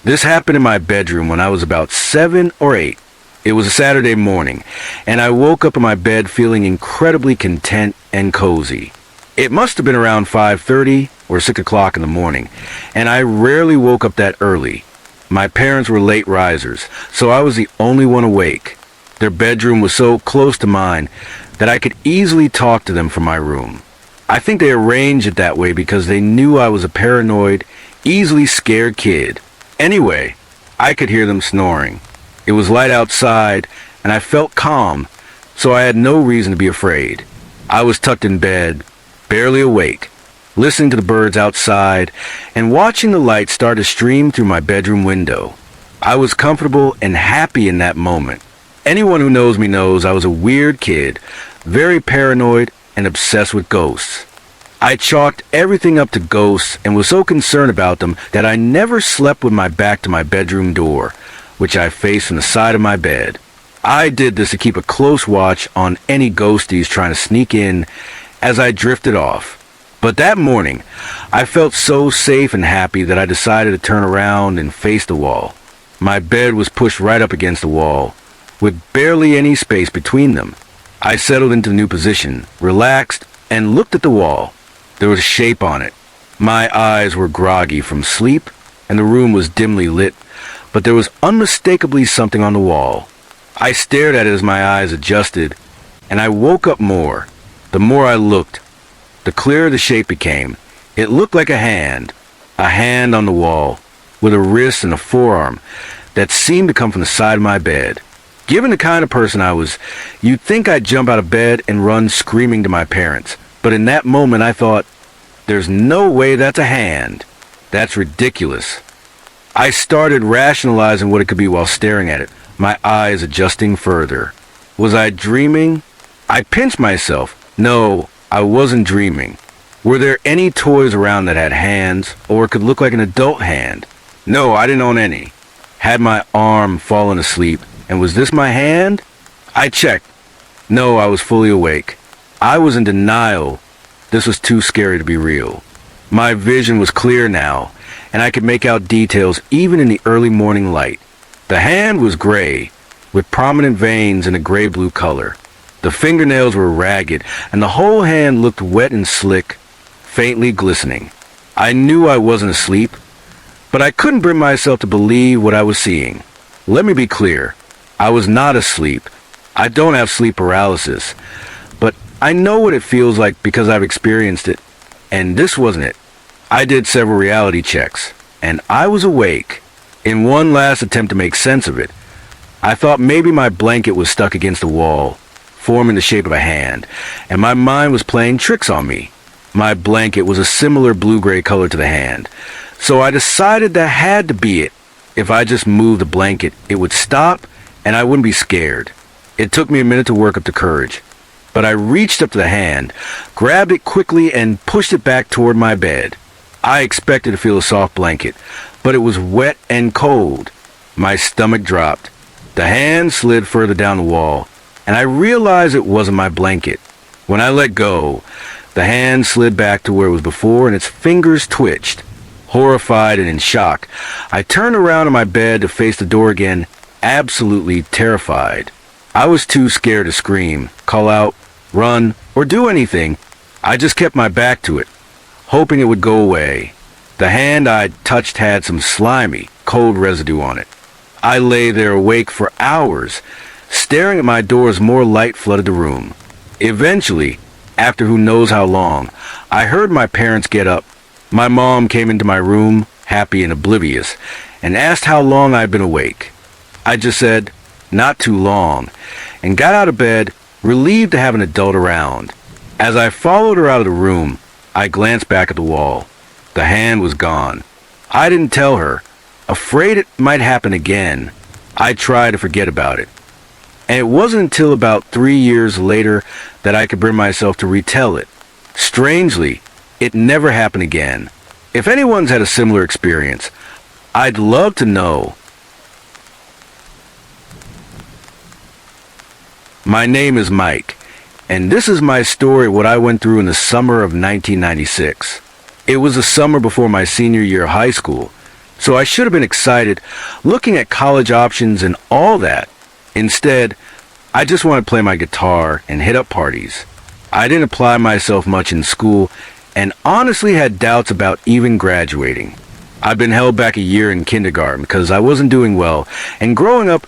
This happened in my bedroom when I was about 7 or 8. It was a Saturday morning, and I woke up in my bed feeling incredibly content and cozy. It must have been around 5:30 or 6 o'clock in the morning, and I rarely woke up that early. My parents were late risers, so I was the only one awake. Their bedroom was so close to mine that I could easily talk to them from my room. I think they arranged it that way because they knew I was a paranoid, easily scared kid. Anyway, I could hear them snoring. It was light outside, and I felt calm, so I had no reason to be afraid. I was tucked in bed, barely awake, listening to the birds outside, and watching the light start to stream through my bedroom window. I was comfortable and happy in that moment. Anyone who knows me knows I was a weird kid, very paranoid and obsessed with ghosts. I chalked everything up to ghosts and was so concerned about them that I never slept with my back to my bedroom door, which I faced from the side of my bed. I did this to keep a close watch on any ghosties trying to sneak in as I drifted off. But that morning, I felt so safe and happy that I decided to turn around and face the wall. My bed was pushed right up against the wall, with barely any space between them. I settled into the new position, relaxed, and looked at the wall. There was a shape on it. My eyes were groggy from sleep, and the room was dimly lit, but there was unmistakably something on the wall. I stared at it as my eyes adjusted, and I woke up more. The more I looked, the clearer the shape became. It looked like a hand on the wall, with a wrist and a forearm that seemed to come from the side of my bed. Given the kind of person I was, you'd think I'd jump out of bed and run screaming to my parents. But in that moment I thought, there's no way that's a hand. That's ridiculous. I started rationalizing what it could be while staring at it, my eyes adjusting further. Was I dreaming? I pinched myself. No, I wasn't dreaming. Were there any toys around that had hands, or could look like an adult hand? No, I didn't own any. Had my arm fallen asleep, and was this my hand? I checked. No, I was fully awake. I was in denial. This was too scary to be real. My vision was clear now, and I could make out details even in the early morning light. The hand was gray, with prominent veins in a gray-blue color. The fingernails were ragged, and the whole hand looked wet and slick, faintly glistening. I knew I wasn't asleep, but I couldn't bring myself to believe what I was seeing. Let me be clear. I was not asleep. I don't have sleep paralysis, but I know what it feels like because I've experienced it, and this wasn't it. I did several reality checks, and I was awake. In one last attempt to make sense of it, I thought maybe my blanket was stuck against the wall, forming the shape of a hand, and my mind was playing tricks on me. My blanket was a similar blue-gray color to the hand, so I decided that had to be it. If I just moved the blanket, it would stop, and I wouldn't be scared. It took me a minute to work up the courage, but I reached up to the hand, grabbed it quickly, and pushed it back toward my bed. I expected to feel a soft blanket, but it was wet and cold. My stomach dropped. The hand slid further down the wall, and I realized it wasn't my blanket. When I let go, the hand slid back to where it was before, and its fingers twitched. Horrified and in shock, I turned around in my bed to face the door again, absolutely terrified. I was too scared to scream, call out, run, or do anything. I just kept my back to it, hoping it would go away. The hand I'd touched had some slimy, cold residue on it. I lay there awake for hours, staring at my door as more light flooded the room. Eventually, after who knows how long, I heard my parents get up. My mom came into my room, happy and oblivious, and asked how long I'd been awake. I just said, not too long, and got out of bed, relieved to have an adult around. As I followed her out of the room, I glanced back at the wall. The hand was gone. I didn't tell her, afraid it might happen again. I tried to forget about it. And it wasn't until about 3 years later that I could bring myself to retell it. Strangely, it never happened again. If anyone's had a similar experience, I'd love to know. My name is Mike, and this is my story of what I went through in the summer of 1996. It was the summer before my senior year of high school, so I should have been excited, looking at college options and all that. Instead, I just wanted to play my guitar and hit up parties. I didn't apply myself much in school, and honestly had doubts about even graduating. I'd been held back a year in kindergarten because I wasn't doing well, and growing up,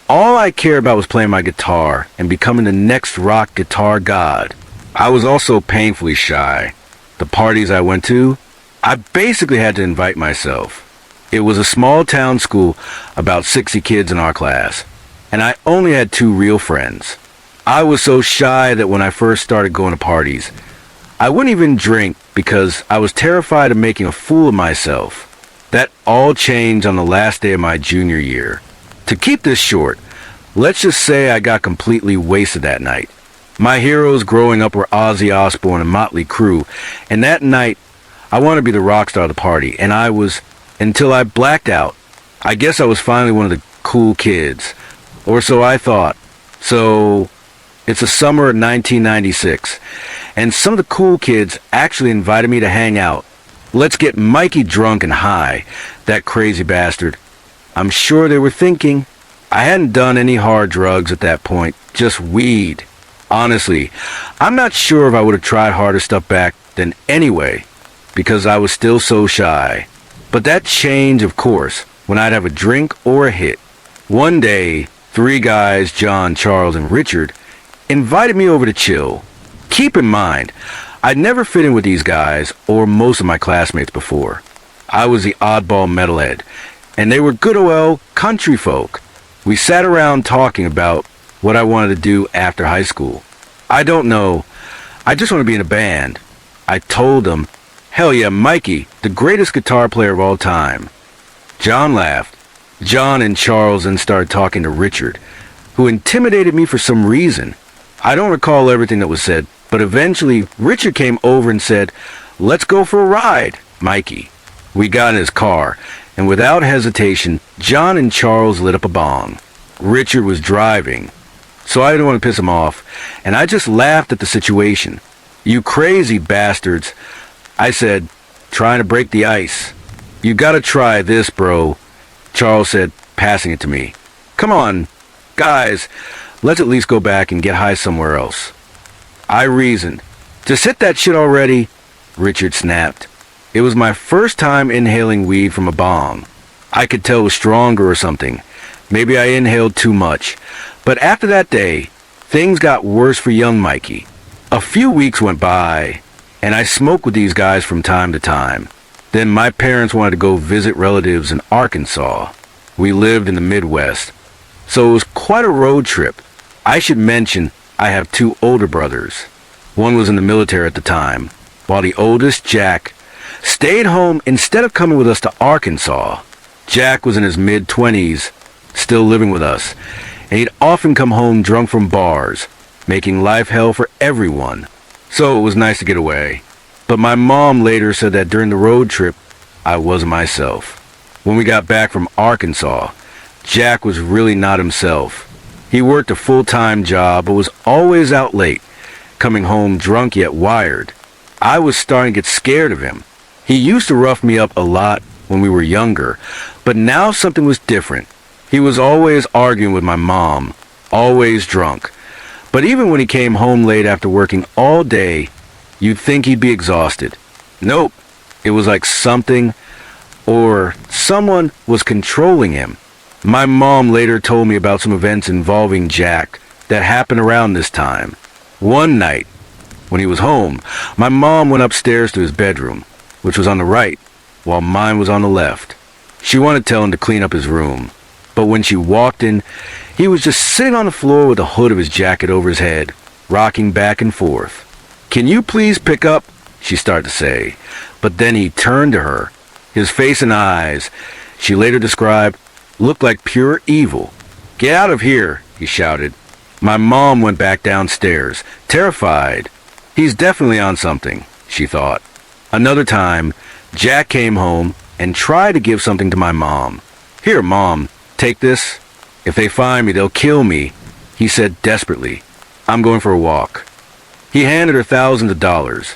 all I cared about was playing my guitar and becoming the next rock guitar god. I was also painfully shy. The parties I went to, I basically had to invite myself. It was a small town school, about 60 kids in our class, and I only had 2 real friends. I was so shy that when I first started going to parties, I wouldn't even drink because I was terrified of making a fool of myself. That all changed on the last day of my junior year. To keep this short, let's just say I got completely wasted that night. My heroes growing up were Ozzy Osbourne and Motley Crue, and that night I wanted to be the rock star of the party, and I was, until I blacked out. I guess I was finally one of the cool kids, or so I thought. So, it's the summer of 1996, and some of the cool kids actually invited me to hang out. Let's get Mikey drunk and high, that crazy bastard. I'm sure they were thinking. I hadn't done any hard drugs at that point, just weed. Honestly, I'm not sure if I would have tried harder stuff back then anyway. because I was still so shy. But that changed, of course, when I'd have a drink or a hit. One day, 3 guys, John, Charles, and Richard, invited me over to chill. Keep in mind, I'd never fit in with these guys or most of my classmates before. I was the oddball metalhead, and they were good old country folk. We sat around talking about what I wanted to do after high school. I don't know. I just want to be in a band. I told them, hell yeah, Mikey, the greatest guitar player of all time. John laughed. John and Charles then started talking to Richard, who intimidated me for some reason. I don't recall everything that was said, but eventually Richard came over and said, let's go for a ride, Mikey. We got in his car, and without hesitation, John and Charles lit up a bong. Richard was driving, so I didn't want to piss him off, and I just laughed at the situation. You crazy bastards, I said, trying to break the ice. You gotta try this, bro, Charles said, passing it to me. Come on, guys, let's at least go back and get high somewhere else. I reasoned. Just hit that shit already, Richard snapped. It was my first time inhaling weed from a bong. I could tell it was stronger or something. Maybe I inhaled too much. But after that day, things got worse for young Mikey. A few weeks went by, and I smoked with these guys from time to time. Then my parents wanted to go visit relatives in Arkansas. We lived in the Midwest, so it was quite a road trip. I should mention I have 2 older brothers. One was in the military at the time, while the oldest, Jack, stayed home instead of coming with us to Arkansas. Jack was in his mid-20s, still living with us, and he'd often come home drunk from bars, making life hell for everyone. So it was nice to get away. But my mom later said that during the road trip, I wasn't myself. When we got back from Arkansas, Jack was really not himself. He worked a full-time job, but was always out late, coming home drunk yet wired. I was starting to get scared of him. He used to rough me up a lot when we were younger, but now something was different. He was always arguing with my mom, always drunk. But even when he came home late after working all day, you'd think he'd be exhausted. Nope. It was like something or someone was controlling him. My mom later told me about some events involving Jack that happened around this time. One night, when he was home, my mom went upstairs to his bedroom, which was on the right, while mine was on the left. She wanted to tell him to clean up his room, but when she walked in, he was just sitting on the floor with the hood of his jacket over his head, rocking back and forth. "Can you please pick up?" she started to say, but then he turned to her. His face and eyes, she later described, looked like pure evil. "Get out of here," he shouted. My mom went back downstairs, terrified. He's definitely on something, she thought. Another time, Jack came home and tried to give something to my mom. "Here, Mom, take this. If they find me, they'll kill me," he said desperately. "I'm going for a walk." He handed her thousands of dollars.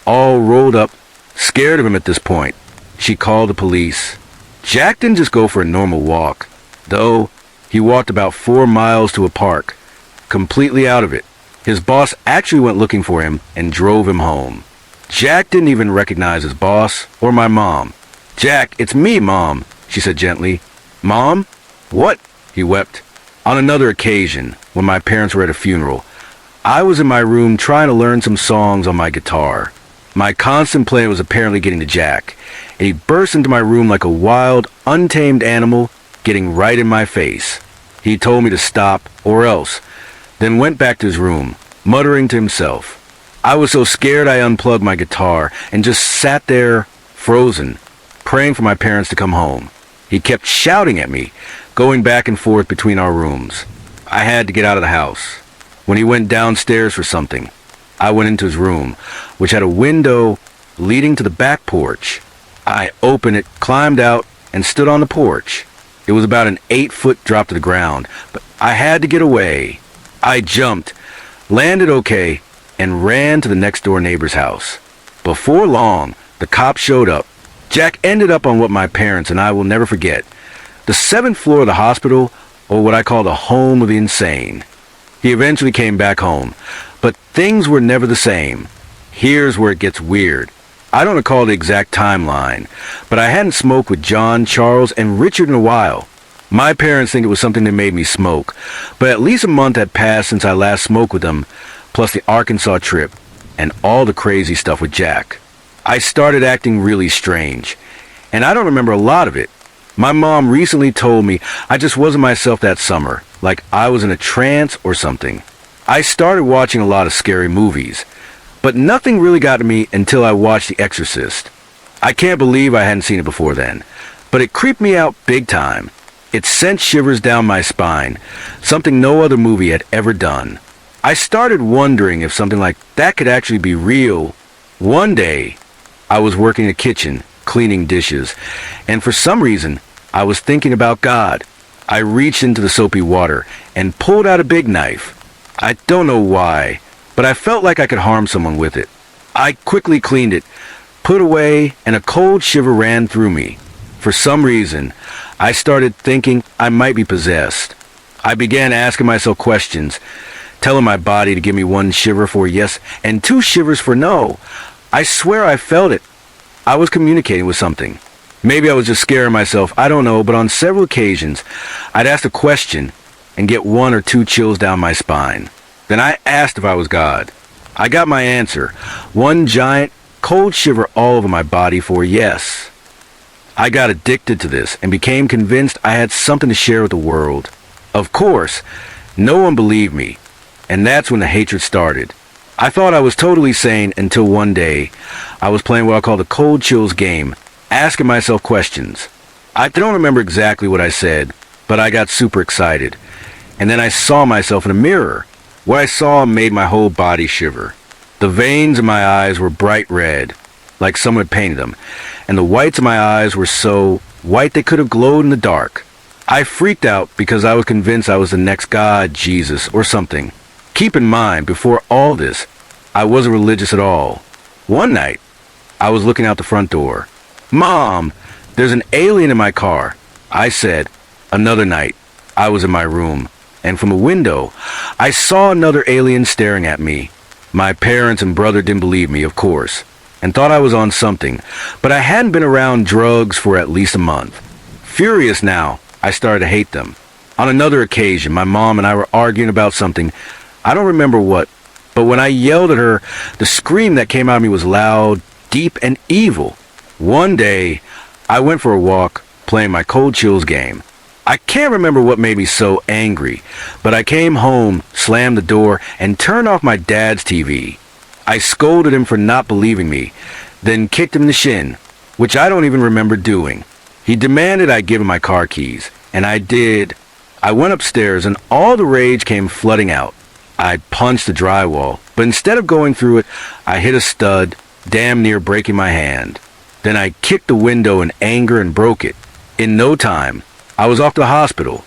All rolled up, scared of him at this point, she called the police. Jack didn't just go for a normal walk, though. He walked about 4 miles to a park, completely out of it. His boss actually went looking for him and drove him home. Jack didn't even recognize his boss or my mom. "Jack, it's me, Mom," she said gently. "Mom? What?" he wept. On another occasion, when my parents were at a funeral, I was in my room trying to learn some songs on my guitar. My constant play was apparently getting to Jack, and he burst into my room like a wild, untamed animal, getting right in my face. He told me to stop, or else, then went back to his room, muttering to himself. I was so scared I unplugged my guitar and just sat there, frozen, praying for my parents to come home. He kept shouting at me, going back and forth between our rooms. I had to get out of the house. When he went downstairs for something, I went into his room, which had a window leading to the back porch. I opened it, climbed out, and stood on the porch. It was about an 8-foot drop to the ground, but I had to get away. I jumped, landed okay, and ran to the next-door neighbor's house. Before long, the cops showed up. Jack ended up on what my parents and I will never forget, the 7th floor of the hospital, or what I call the home of the insane. He eventually came back home, but things were never the same. Here's where it gets weird. I don't recall the exact timeline, but I hadn't smoked with John, Charles, and Richard in a while. My parents think it was something that made me smoke, but at least a month had passed since I last smoked with them, plus the Arkansas trip and all the crazy stuff with Jack. I started acting really strange, and I don't remember a lot of it. My mom recently told me I just wasn't myself that summer, like I was in a trance or something. I started watching a lot of scary movies, but nothing really got to me until I watched The Exorcist. I can't believe I hadn't seen it before then, but it creeped me out big time. It sent shivers down my spine, something no other movie had ever done. I started wondering if something like that could actually be real. One day, I was working in the kitchen, cleaning dishes, and for some reason, I was thinking about God. I reached into the soapy water and pulled out a big knife. I don't know why, but I felt like I could harm someone with it. I quickly cleaned it, put away, and a cold shiver ran through me. For some reason, I started thinking I might be possessed. I began asking myself questions, telling my body to give me one shiver for yes and two shivers for no. I swear I felt it. I was communicating with something. Maybe I was just scaring myself, I don't know, but on several occasions, I'd ask a question and get one or two chills down my spine. Then I asked if I was God. I got my answer, one giant, cold shiver all over my body for yes. I got addicted to this and became convinced I had something to share with the world. Of course, no one believed me, and that's when the hatred started. I thought I was totally sane until one day, I was playing what I call the cold chills game, asking myself questions. I don't remember exactly what I said, but I got super excited. And then I saw myself in a mirror. What I saw made my whole body shiver. The veins in my eyes were bright red, like someone had painted them, and the whites of my eyes were so white they could have glowed in the dark. I freaked out because I was convinced I was the next God, Jesus, or something. Keep in mind, before all this, I wasn't religious at all. One night, I was looking out the front door. "Mom, there's an alien in my car," I said. Another night, I was in my room, and from a window, I saw another alien staring at me. My parents and brother didn't believe me, of course, and thought I was on something, but I hadn't been around drugs for at least a month. Furious now, I started to hate them. On another occasion, my mom and I were arguing about something. I don't remember what, but when I yelled at her, the scream that came out of me was loud, deep, and evil. One day, I went for a walk, playing my cold chills game. I can't remember what made me so angry, but I came home, slammed the door, and turned off my dad's TV. I scolded him for not believing me, then kicked him in the shin, which I don't even remember doing. He demanded I give him my car keys, and I did. I went upstairs, and all the rage came flooding out. I punched the drywall, but instead of going through it, I hit a stud, damn near breaking my hand. Then I kicked the window in anger and broke it. In no time, I was off to the hospital.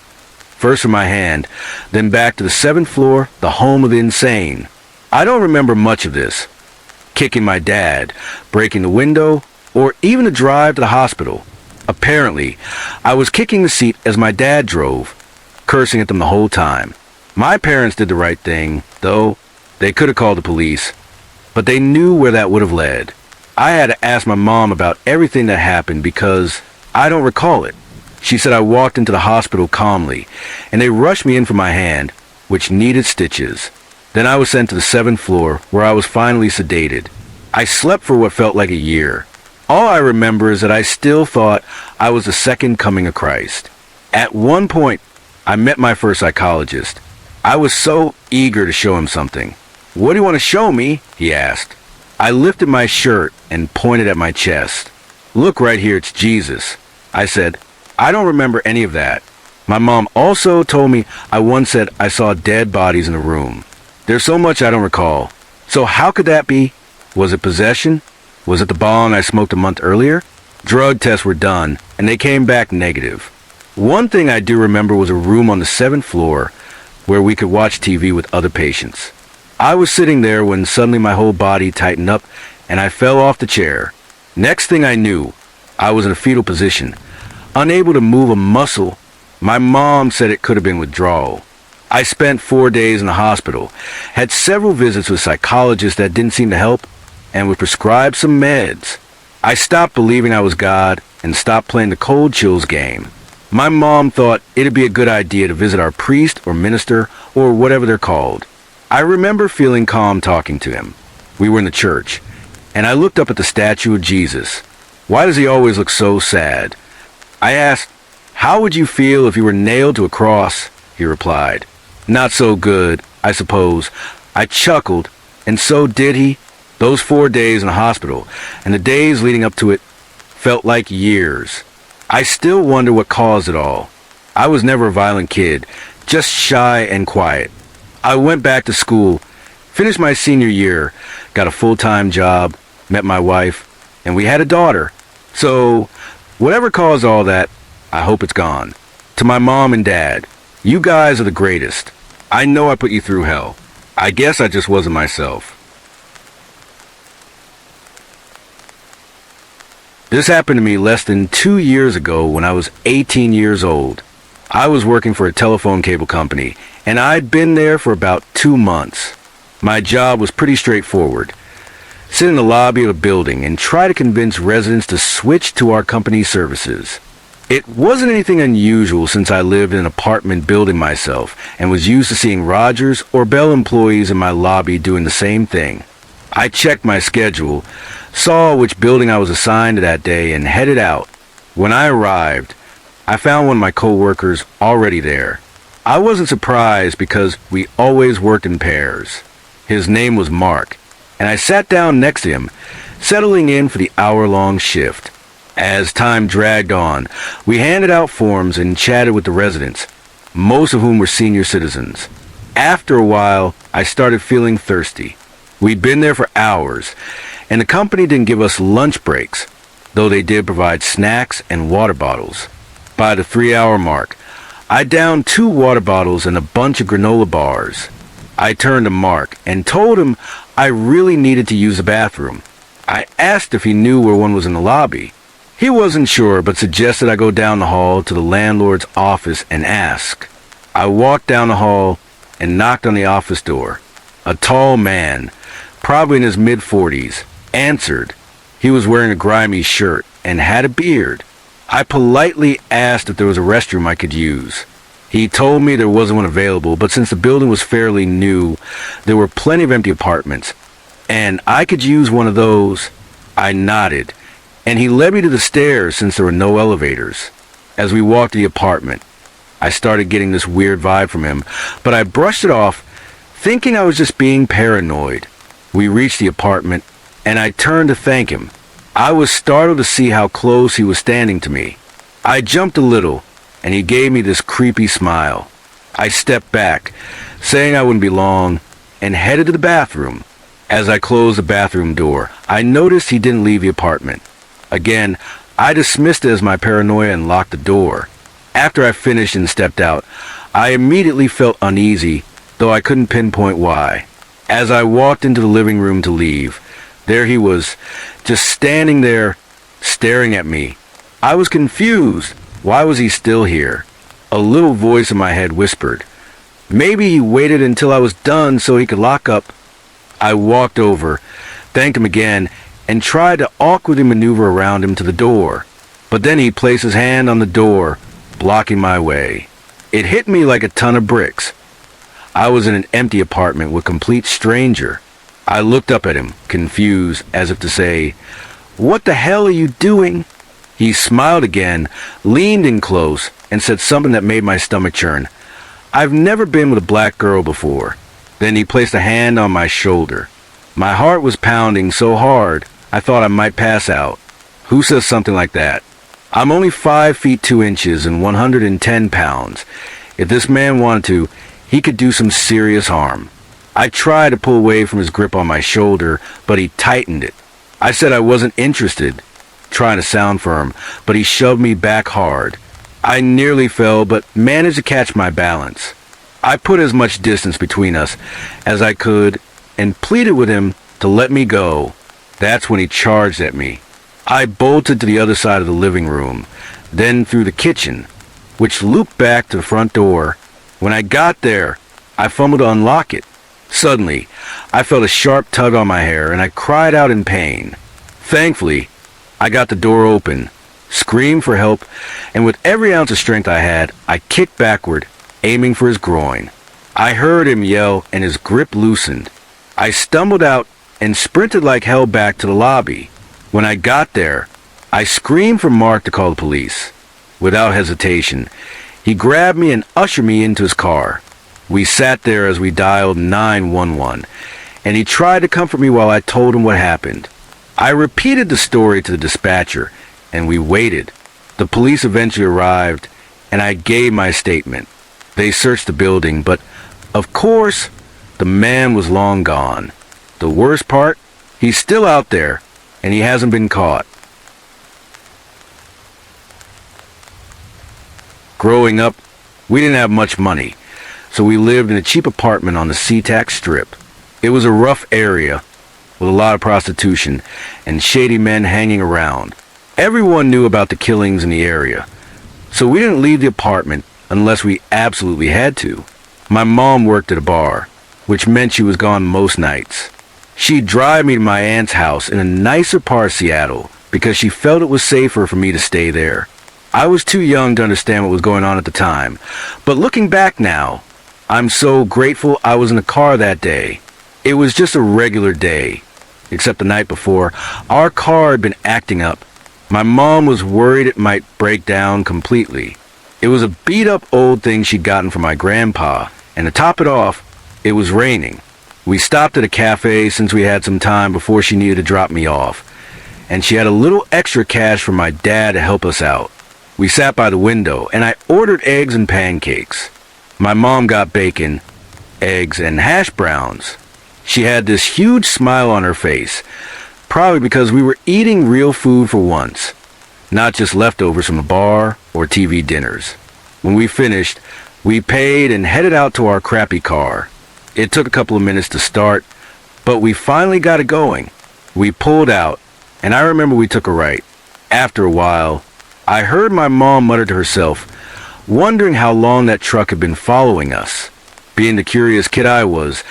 First for my hand, then back to the 7th floor, the home of the insane. I don't remember much of this. Kicking my dad, breaking the window, or even the drive to the hospital. Apparently, I was kicking the seat as my dad drove, cursing at them the whole time. My parents did the right thing, though. They could have called the police, but they knew where that would have led. I had to ask my mom about everything that happened because I don't recall it. She said I walked into the hospital calmly, and they rushed me in for my hand, which needed stitches. Then I was sent to the 7th floor, where I was finally sedated. I slept for what felt like a year. All I remember is that I still thought I was the second coming of Christ. At one point, I met my first psychologist. I was so eager to show him something. "What do you want to show me?" he asked. I lifted my shirt and pointed at my chest. "Look right here, it's Jesus." I said, "I don't remember any of that." My mom also told me I once said I saw dead bodies in the room. There's so much I don't recall. So how could that be? Was it possession? Was it the bong I smoked a month earlier? Drug tests were done, and they came back negative. One thing I do remember was a room on the 7th floor where we could watch TV with other patients. I was sitting there when suddenly my whole body tightened up and I fell off the chair. Next thing I knew, I was in a fetal position, unable to move a muscle. My mom said it could have been withdrawal. I spent 4 days in the hospital, had several visits with psychologists that didn't seem to help. and would prescribe some meds. I stopped believing I was God and stopped playing the cold chills game. My mom thought it'd be a good idea to visit our priest or minister or whatever they're called. I remember feeling calm talking to him. We were in the church, and I looked up at the statue of Jesus. Why does he always look so sad? I asked, "How would you feel if you were nailed to a cross?" He replied, "Not so good, I suppose." I chuckled, and so did he. Those 4 days in the hospital, and the days leading up to it, felt like years. I still wonder what caused it all. I was never a violent kid, just shy and quiet. I went back to school, finished my senior year, got a full-time job, met my wife, and we had a daughter. So, whatever caused all that, I hope it's gone. To my mom and dad, you guys are the greatest. I know I put you through hell. I guess I just wasn't myself. This happened to me less than 2 years ago when I was 18 years old. I was working for a telephone cable company, and I'd been there for about 2 months. My job was pretty straightforward. Sit in the lobby of a building and try to convince residents to switch to our company's services. It wasn't anything unusual since I lived in an apartment building myself and was used to seeing Rogers or Bell employees in my lobby doing the same thing. I checked my schedule, saw which building I was assigned to that day, and headed out. When I arrived, I found one of my co-workers already there. I wasn't surprised because we always worked in pairs. His name was Mark, and I sat down next to him, settling in for the hour-long shift. As time dragged on, we handed out forms and chatted with the residents, most of whom were senior citizens. After a while, I started feeling thirsty. We'd been there for hours, and the company didn't give us lunch breaks, though they did provide snacks and water bottles. By the 3-hour mark, I downed 2 water bottles and a bunch of granola bars. I turned to Mark and told him I really needed to use the bathroom. I asked if he knew where one was in the lobby. He wasn't sure, but suggested I go down the hall to the landlord's office and ask. I walked down the hall and knocked on the office door. A tall man, probably in his mid-40s, answered. He was wearing a grimy shirt and had a beard. I politely asked if there was a restroom I could use. He told me there wasn't one available, but since the building was fairly new, there were plenty of empty apartments, and I could use one of those. I nodded, and he led me to the stairs since there were no elevators. As we walked to the apartment, I started getting this weird vibe from him, but I brushed it off, thinking I was just being paranoid. We reached the apartment, and I turned to thank him. I was startled to see how close he was standing to me. I jumped a little, and he gave me this creepy smile. I stepped back, saying I wouldn't be long, and headed to the bathroom. As I closed the bathroom door, I noticed he didn't leave the apartment. Again, I dismissed it as my paranoia and locked the door. After I finished and stepped out, I immediately felt uneasy, though I couldn't pinpoint why. As I walked into the living room to leave, there he was, just standing there, staring at me. I was confused. Why was he still here? A little voice in my head whispered, maybe he waited until I was done so he could lock up. I walked over, thanked him again, and tried to awkwardly maneuver around him to the door. But then he placed his hand on the door, blocking my way. It hit me like a ton of bricks. I was in an empty apartment with a complete stranger. I looked up at him, confused, as if to say, "What the hell are you doing?" He smiled again, leaned in close, and said something that made my stomach churn. "I've never been with a black girl before." Then he placed a hand on my shoulder. My heart was pounding so hard, I thought I might pass out. Who says something like that? I'm only 5 feet 2 inches and 110 pounds. If this man wanted to, he could do some serious harm. I tried to pull away from his grip on my shoulder, but he tightened it. I said I wasn't interested, trying to sound firm, but he shoved me back hard. I nearly fell, but managed to catch my balance. I put as much distance between us as I could and pleaded with him to let me go. That's when he charged at me. I bolted to the other side of the living room, then through the kitchen, which looped back to the front door. When I got there, I fumbled to unlock it. Suddenly, I felt a sharp tug on my hair and I cried out in pain. Thankfully, I got the door open, screamed for help, and with every ounce of strength I had, I kicked backward, aiming for his groin. I heard him yell and his grip loosened. I stumbled out and sprinted like hell back to the lobby. When I got there, I screamed for Mark to call the police. Without hesitation, he grabbed me and ushered me into his car. We sat there as we dialed 911, and he tried to comfort me while I told him what happened. I repeated the story to the dispatcher, and we waited. The police eventually arrived, and I gave my statement. They searched the building, but, of course, the man was long gone. The worst part? He's still out there, and he hasn't been caught. Growing up, we didn't have much money, so we lived in a cheap apartment on the SeaTac Strip. It was a rough area with a lot of prostitution and shady men hanging around. Everyone knew about the killings in the area, so we didn't leave the apartment unless we absolutely had to. My mom worked at a bar, which meant she was gone most nights. She'd drive me to my aunt's house in a nicer part of Seattle because she felt it was safer for me to stay there. I was too young to understand what was going on at the time, but looking back now, I'm so grateful I was in the car that day. It was just a regular day, except the night before, our car had been acting up. My mom was worried it might break down completely. It was a beat-up old thing she'd gotten from my grandpa, and to top it off, it was raining. We stopped at a cafe since we had some time before she needed to drop me off, and she had a little extra cash from my dad to help us out. We sat by the window, and I ordered eggs and pancakes. My mom got bacon, eggs, and hash browns. She had this huge smile on her face, probably because we were eating real food for once, not just leftovers from the bar or TV dinners. When we finished, we paid and headed out to our crappy car. It took a couple of minutes to start, but we finally got it going. We pulled out, and I remember we took a right. After a while, I heard my mom mutter to herself, wondering how long that truck had been following us. Being the curious kid I was,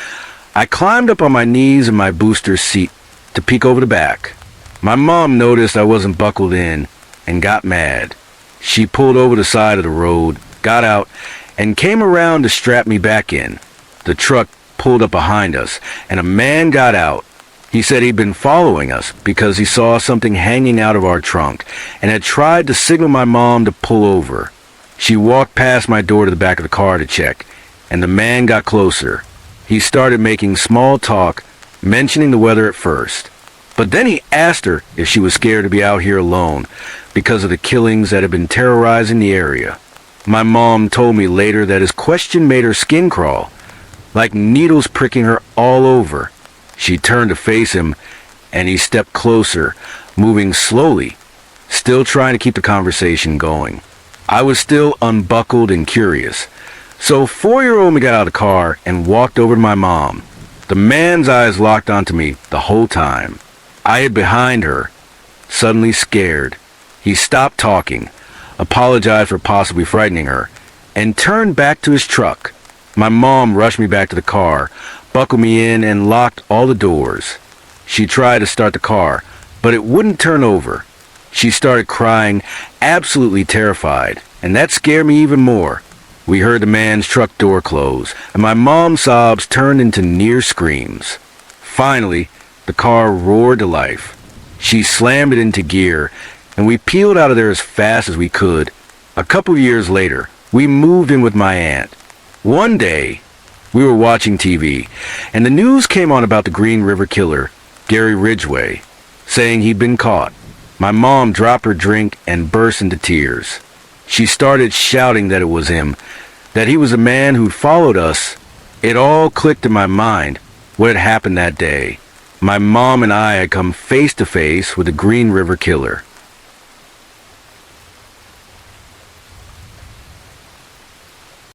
I climbed up on my knees in my booster seat to peek over the back. My mom noticed I wasn't buckled in and got mad. She pulled over the side of the road, got out, and came around to strap me back in. The truck pulled up behind us, and a man got out. He said he'd been following us because he saw something hanging out of our trunk and had tried to signal my mom to pull over. She walked past my door to the back of the car to check, and the man got closer. He started making small talk, mentioning the weather at first. But then he asked her if she was scared to be out here alone because of the killings that had been terrorizing the area. My mom told me later that his question made her skin crawl, like needles pricking her all over. She turned to face him, and he stepped closer, moving slowly, still trying to keep the conversation going. I was still unbuckled and curious, so 4-year-old me got out of the car and walked over to my mom. The man's eyes locked onto me the whole time. I hid behind her, suddenly scared. He stopped talking, apologized for possibly frightening her, and turned back to his truck. My mom rushed me back to the car, buckled me in, and locked all the doors. She tried to start the car, but it wouldn't turn over. She started crying, absolutely terrified, and that scared me even more. We heard the man's truck door close, and my mom's sobs turned into near screams. Finally, the car roared to life. She slammed it into gear, and we peeled out of there as fast as we could. A couple of years later, we moved in with my aunt. One day, we were watching TV, and the news came on about the Green River Killer, Gary Ridgway, saying he'd been caught. My mom dropped her drink and burst into tears. She started shouting that it was him, that he was a man who'd followed us. It all clicked in my mind what had happened that day. My mom and I had come face to face with the Green River Killer.